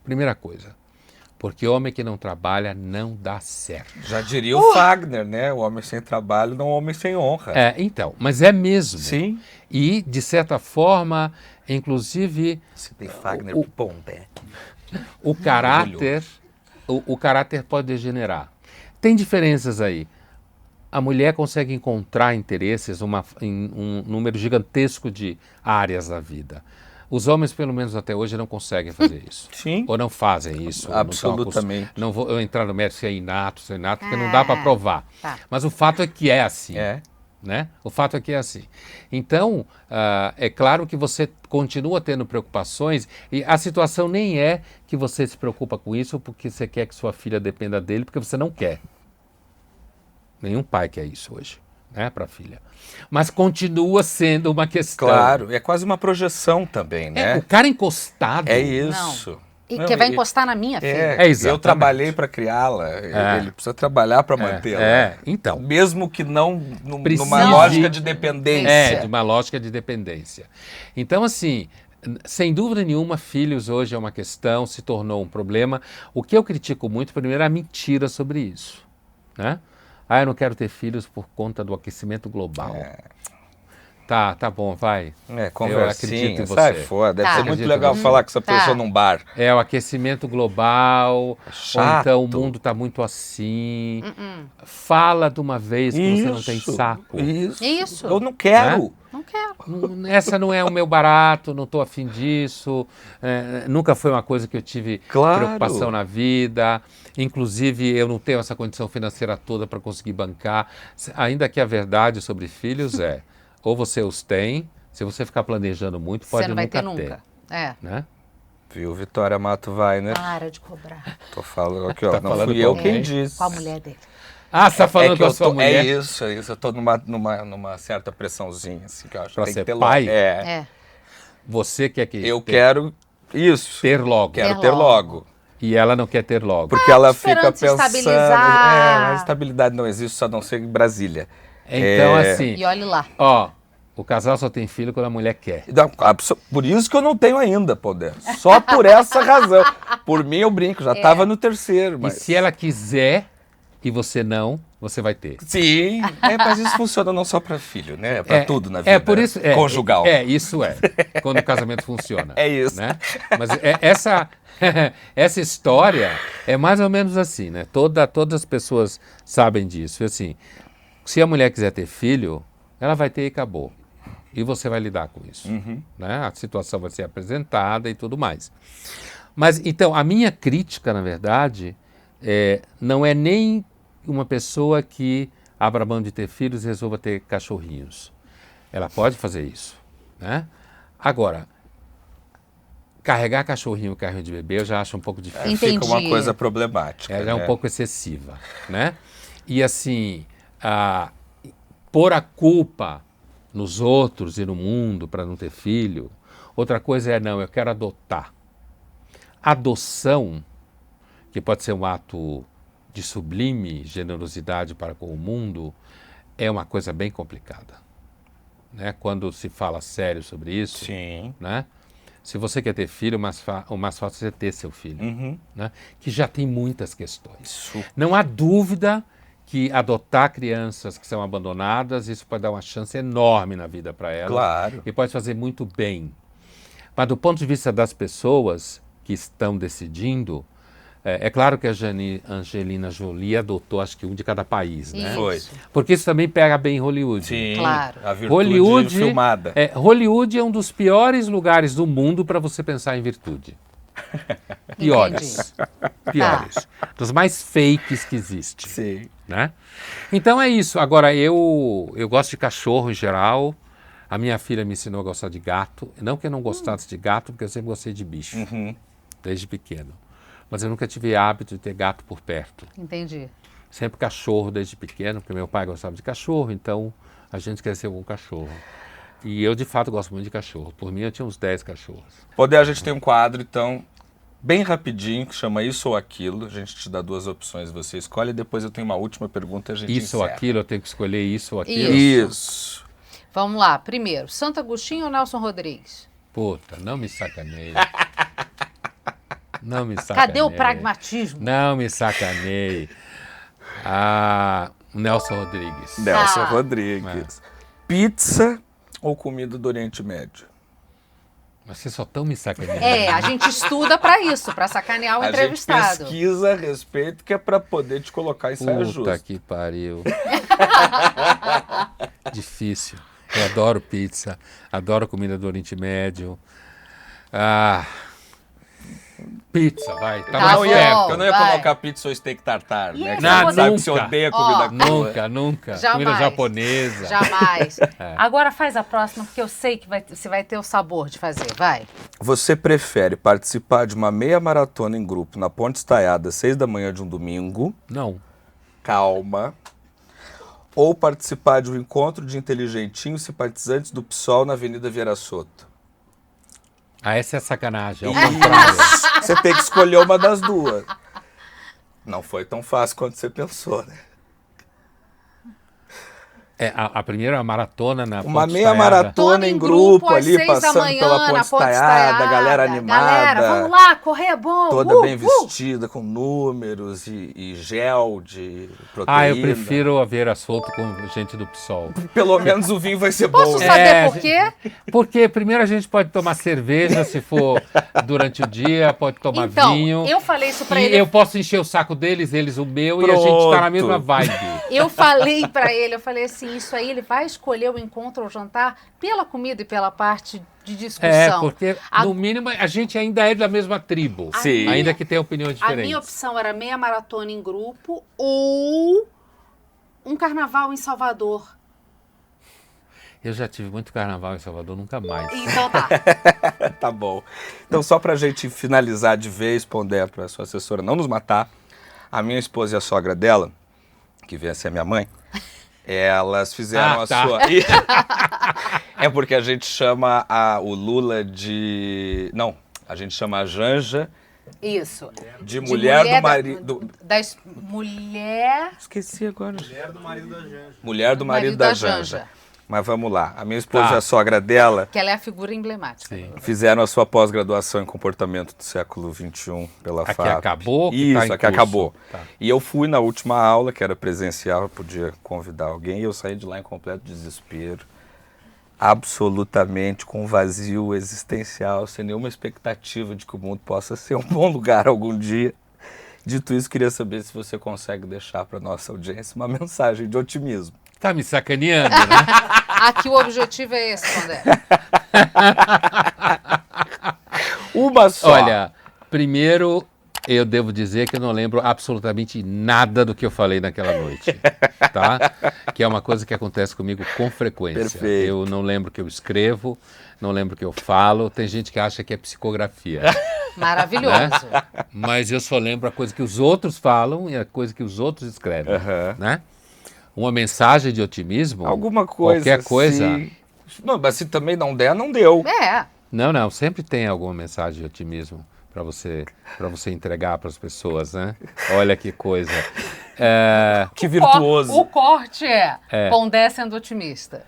Primeira coisa. Porque homem que não trabalha não dá certo. Já diria o Fagner, né? O homem sem trabalho não é um homem sem honra. Então, mas é mesmo. Sim. E, de certa forma, inclusive, Você tem Fagner O- Pondé. o caráter, o caráter pode degenerar. Tem diferenças aí. A mulher consegue encontrar interesses em um número gigantesco de áreas da vida. Os homens, pelo menos até hoje, não conseguem fazer isso. Sim. Ou não fazem isso. ou não estão Absolutamente. não vou eu entrar no mérito se é inato, porque não dá para provar. Tá. Mas o fato é que é assim. É. Né? O fato é que é assim. Então, é claro que você continua tendo preocupações e a situação nem é que você se preocupa com isso porque você quer que sua filha dependa dele, porque você não quer. Nenhum pai quer isso hoje, né, para a filha. Mas continua sendo uma questão. Claro. É quase uma projeção também, né? O cara encostado. É isso. E Não, que vai e- encostar na minha filha. É, exatamente. Eu trabalhei para criá-la. Ele precisa trabalhar para mantê-la. Então. Mesmo que não Precisa numa lógica de dependência. De uma lógica de dependência. Então, assim, sem dúvida nenhuma, filhos hoje é uma questão, se tornou um problema. O que eu critico muito, primeiro, é a mentira sobre isso. Né? Eu não quero ter filhos por conta do aquecimento global. Tá bom, vai. Eu acredito Conversinha, em você. sai fora. Deve Tá. ser muito Acredito legal em você. falar com essa Tá. pessoa num bar. É o aquecimento global, ou chato. então o mundo está muito assim. Fala de uma vez que você não tem saco. Isso. Eu não quero. Não quero. Essa não é o meu barato, não estou afim disso. Nunca foi uma coisa que eu tive Claro. preocupação na vida. Inclusive, eu não tenho essa condição financeira toda para conseguir bancar. Ainda que a verdade sobre filhos é, ou você os tem, se você ficar planejando muito, pode Você não vai nunca ter nunca. É. né? Viu, Vitória Mato Weiner? Para de cobrar. Tô falando aqui, ó. Tá não falando fui com eu alguém? quem disse. Com a mulher dele. Você está falando que com a eu sua tô, mulher é isso. Eu tô numa certa pressãozinha, assim, que eu acho Pra que tem ser que ter pai? logo. É. você quer que Eu quero isso. ter logo. Quero Ter ter logo. logo. E ela não quer ter logo. Porque ela fica esperando se pensando. estabilizar. A estabilidade não existe, só não ser em Brasília. Então, assim, E olhe lá. o casal só tem filho quando a mulher quer. Não, por isso que eu não tenho ainda, Poder. Só por essa razão. Por mim eu brinco, já estava no terceiro. Mas... E se ela quiser e você não, você vai ter. Sim, mas isso funciona não só para filho, né? É para tudo na vida. É por isso. Conjugal. Isso é. Quando o casamento funciona. É isso. Né? Mas essa história é mais ou menos assim, né? Todas as pessoas sabem disso. Assim, se a mulher quiser ter filho, ela vai ter e acabou. E você vai lidar com isso. Né? A situação vai ser apresentada e tudo mais. Mas, então, a minha crítica, na verdade, não é nem uma pessoa que abra mão de ter filhos e resolva ter cachorrinhos. Ela pode fazer isso. Né? Agora, carregar carrinho de bebê, eu já acho um pouco difícil. Entendi. Fica uma coisa problemática. Ela é um pouco excessiva, né? E assim, pôr a culpa nos outros e no mundo para não ter filho. Outra coisa é, não, eu quero adotar. Adoção, que pode ser um ato de sublime generosidade para com o mundo, é uma coisa bem complicada. Né? Quando se fala sério sobre isso, Sim. né? Se você quer ter filho, o mais fácil é ter seu filho, Uhum. né? Que já tem muitas questões. Isso. Não há dúvida que adotar crianças que são abandonadas, isso pode dar uma chance enorme na vida para elas. Claro. E pode fazer muito bem. Mas do ponto de vista das pessoas que estão decidindo, é claro que a Angelina Jolie adotou acho que um de cada país, né? Foi. Porque isso também pega bem em Hollywood. Sim. Claro. A virtude Hollywood filmada. Hollywood é um dos piores lugares do mundo para você pensar em virtude. Piores. Piores. Dos mais fakes que existe. Sim. Né? Então é isso. Agora, eu gosto de cachorro em geral. A minha filha me ensinou a gostar de gato. Não que eu não gostasse de gato, porque eu sempre gostei de bicho, Uhum. desde pequeno. Mas eu nunca tive hábito de ter gato por perto. Entendi. Sempre cachorro desde pequeno, porque meu pai gostava de cachorro, então a gente cresceu com cachorro. E eu, de fato, gosto muito de cachorro. Por mim, eu tinha uns 10 cachorros. Poder, a gente tem um quadro, então, bem rapidinho, que chama Isso ou Aquilo. A gente te dá 2 opções, você escolhe. Depois eu tenho uma última pergunta e a gente Isso ou encerra. aquilo, eu tenho que escolher isso ou aquilo. Isso. Vamos lá. Primeiro, Santo Agostinho ou Nelson Rodrigues? Puta, não me sacaneie. Não me sacaneie. Cadê o pragmatismo? Não me sacaneie. Nelson Rodrigues. Nelson Tá. Rodrigues. Pizza ou comida do Oriente Médio? Mas vocês só estão me sacaneando. A gente estuda pra isso, pra sacanear o A gente entrevistado. pesquisa a respeito que é pra poder te colocar em saia Puta justa. que pariu. Difícil. Eu adoro pizza, adoro comida do Oriente Médio. Pizza, vai. Tá Tá mais bom. perto. Eu não ia vai. colocar pizza ou steak tartar, E né? aí, Que Não, a gente sabe que você nunca. odeia comida crua. Nunca, nunca. Jamais. Comida japonesa. Jamais. Agora faz a próxima, porque eu sei que você vai ter o sabor de fazer. Vai. Você prefere participar de uma meia maratona em grupo na Ponte Estaiada, 6 da manhã de um domingo? Não. Calma. Ou participar de um encontro de inteligentinhos simpatizantes do PSOL na Avenida Vieira Soto? Essa é sacanagem, é o contrário. Você tem que escolher uma das duas. Não foi tão fácil quanto você pensou, né? A primeira maratona na Uma Ponte meia Estaiada. maratona em grupo às ali, 6 da passando manhã, pela na Ponte Estaiada, galera animada. Galera, vamos lá, correr é bom. Toda bem vestida, com números e gel de proteína. Eu prefiro a Vieira Solto com gente do PSOL. Pelo menos o vinho vai ser Posso bom. né? saber por quê? Porque primeiro a gente pode tomar cerveja se for durante o dia, pode tomar Então, vinho. eu falei isso pra E ele. eu posso encher o saco deles, eles o meu, e a gente tá na Pronto. mesma vibe. Eu falei pra ele, eu falei assim, isso aí ele vai escolher o encontro ou jantar pela comida e pela parte de discussão. Porque A- no mínimo a gente ainda é da mesma tribo. Sim. Ainda que tenha opiniões A diferentes. minha opção era meia maratona em grupo ou um carnaval em Salvador. Eu já tive muito carnaval em Salvador, nunca mais. Então tá. Tá bom. Então, só pra gente finalizar de vez, Pondé, pra sua assessora não nos matar, a minha esposa e a sogra dela, que vem a ser minha mãe, elas fizeram a tá. sua... É porque a gente chama o Lula de... Não, a gente chama a Janja Isso. de mulher do marido... Mulher... Esqueci agora. Mulher do marido da Janja. Mulher do marido da Janja. Mas vamos lá. A minha esposa Tá. e a sogra dela Que ela é a figura emblemática. Sim. fizeram a sua pós-graduação em comportamento do século XXI pela A que FAP. acabou? Que Isso, tá em a que curso. acabou. Tá. E eu fui na última aula, que era presencial, eu podia convidar alguém, e eu saí de lá em completo desespero. Absolutamente com um vazio existencial, sem nenhuma expectativa de que o mundo possa ser um bom lugar algum dia. Dito isso, queria saber se você consegue deixar para nossa audiência uma mensagem de otimismo. Tá me sacaneando, né? Aqui o objetivo é esse, Pondé. Uma só. Olha, primeiro eu devo dizer que eu não lembro absolutamente nada do que eu falei naquela noite, tá? Que é uma coisa que acontece comigo com frequência. Perfeito. Eu não lembro o que eu escrevo, não lembro o que eu falo. Tem gente que acha que é psicografia, Maravilhoso. mas eu só lembro a coisa que os outros falam e a coisa que os outros escrevem, Aham. né? Uma mensagem de otimismo, Alguma coisa qualquer coisa, assim. Não, mas se também não der, não deu. É. Não, sempre tem alguma mensagem de otimismo para você entregar para as pessoas, né? Olha que coisa. Que virtuoso. O corte Pondé sendo otimista.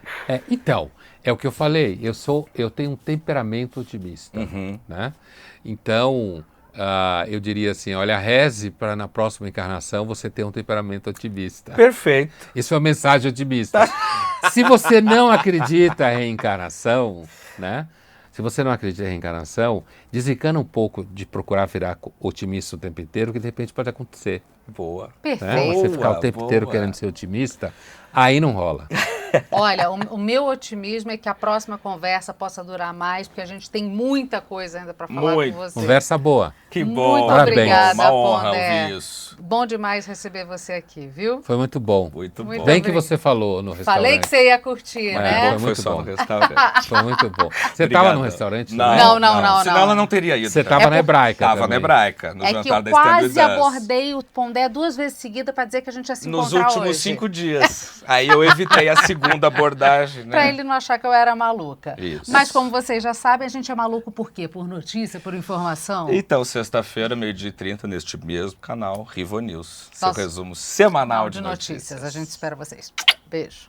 Então, é o que eu falei, eu tenho um temperamento otimista, né? Então, eu diria assim, olha, reze para na próxima encarnação você ter um temperamento otimista. Perfeito. Isso é uma mensagem otimista. Se você não acredita em reencarnação, né? Se você não acredita em reencarnação, desencana um pouco de procurar virar otimista o tempo inteiro, que de repente pode acontecer. Boa. Perfeito. Né? Você ficar o tempo inteiro querendo ser otimista, aí não rola. Olha, o meu otimismo é que a próxima conversa possa durar mais, porque a gente tem muita coisa ainda para falar com você. Conversa boa. Que bom. Muito Parabéns. obrigada, Uma honra Pondé. ouvir isso. Bom demais receber você aqui, viu? Foi muito bom. Muito bom. Muito Bem bem. que você falou no restaurante. Falei que você ia curtir, É, né? bom. Foi muito só bom. no restaurante. Foi muito bom. Você estava Obrigado. no restaurante Não, também? Senão ela não teria ido. Você também. estava na Hebraica Tava também. na Hebraica, no É que jantar eu da quase Stand With Us. abordei o Pondé 2 vezes seguida para dizer que a gente ia se Nos encontrar últimos hoje. 5 dias. Aí eu evitei a segunda abordagem, né? Para ele não achar que eu era maluca. Isso. Mas como vocês já sabem, a gente é maluco por quê? Por notícia, por informação? Então, sexta-feira, 12h30, neste mesmo canal, Rivo News. Seu Nosso resumo semanal de de notícias. A gente espera vocês. Beijo.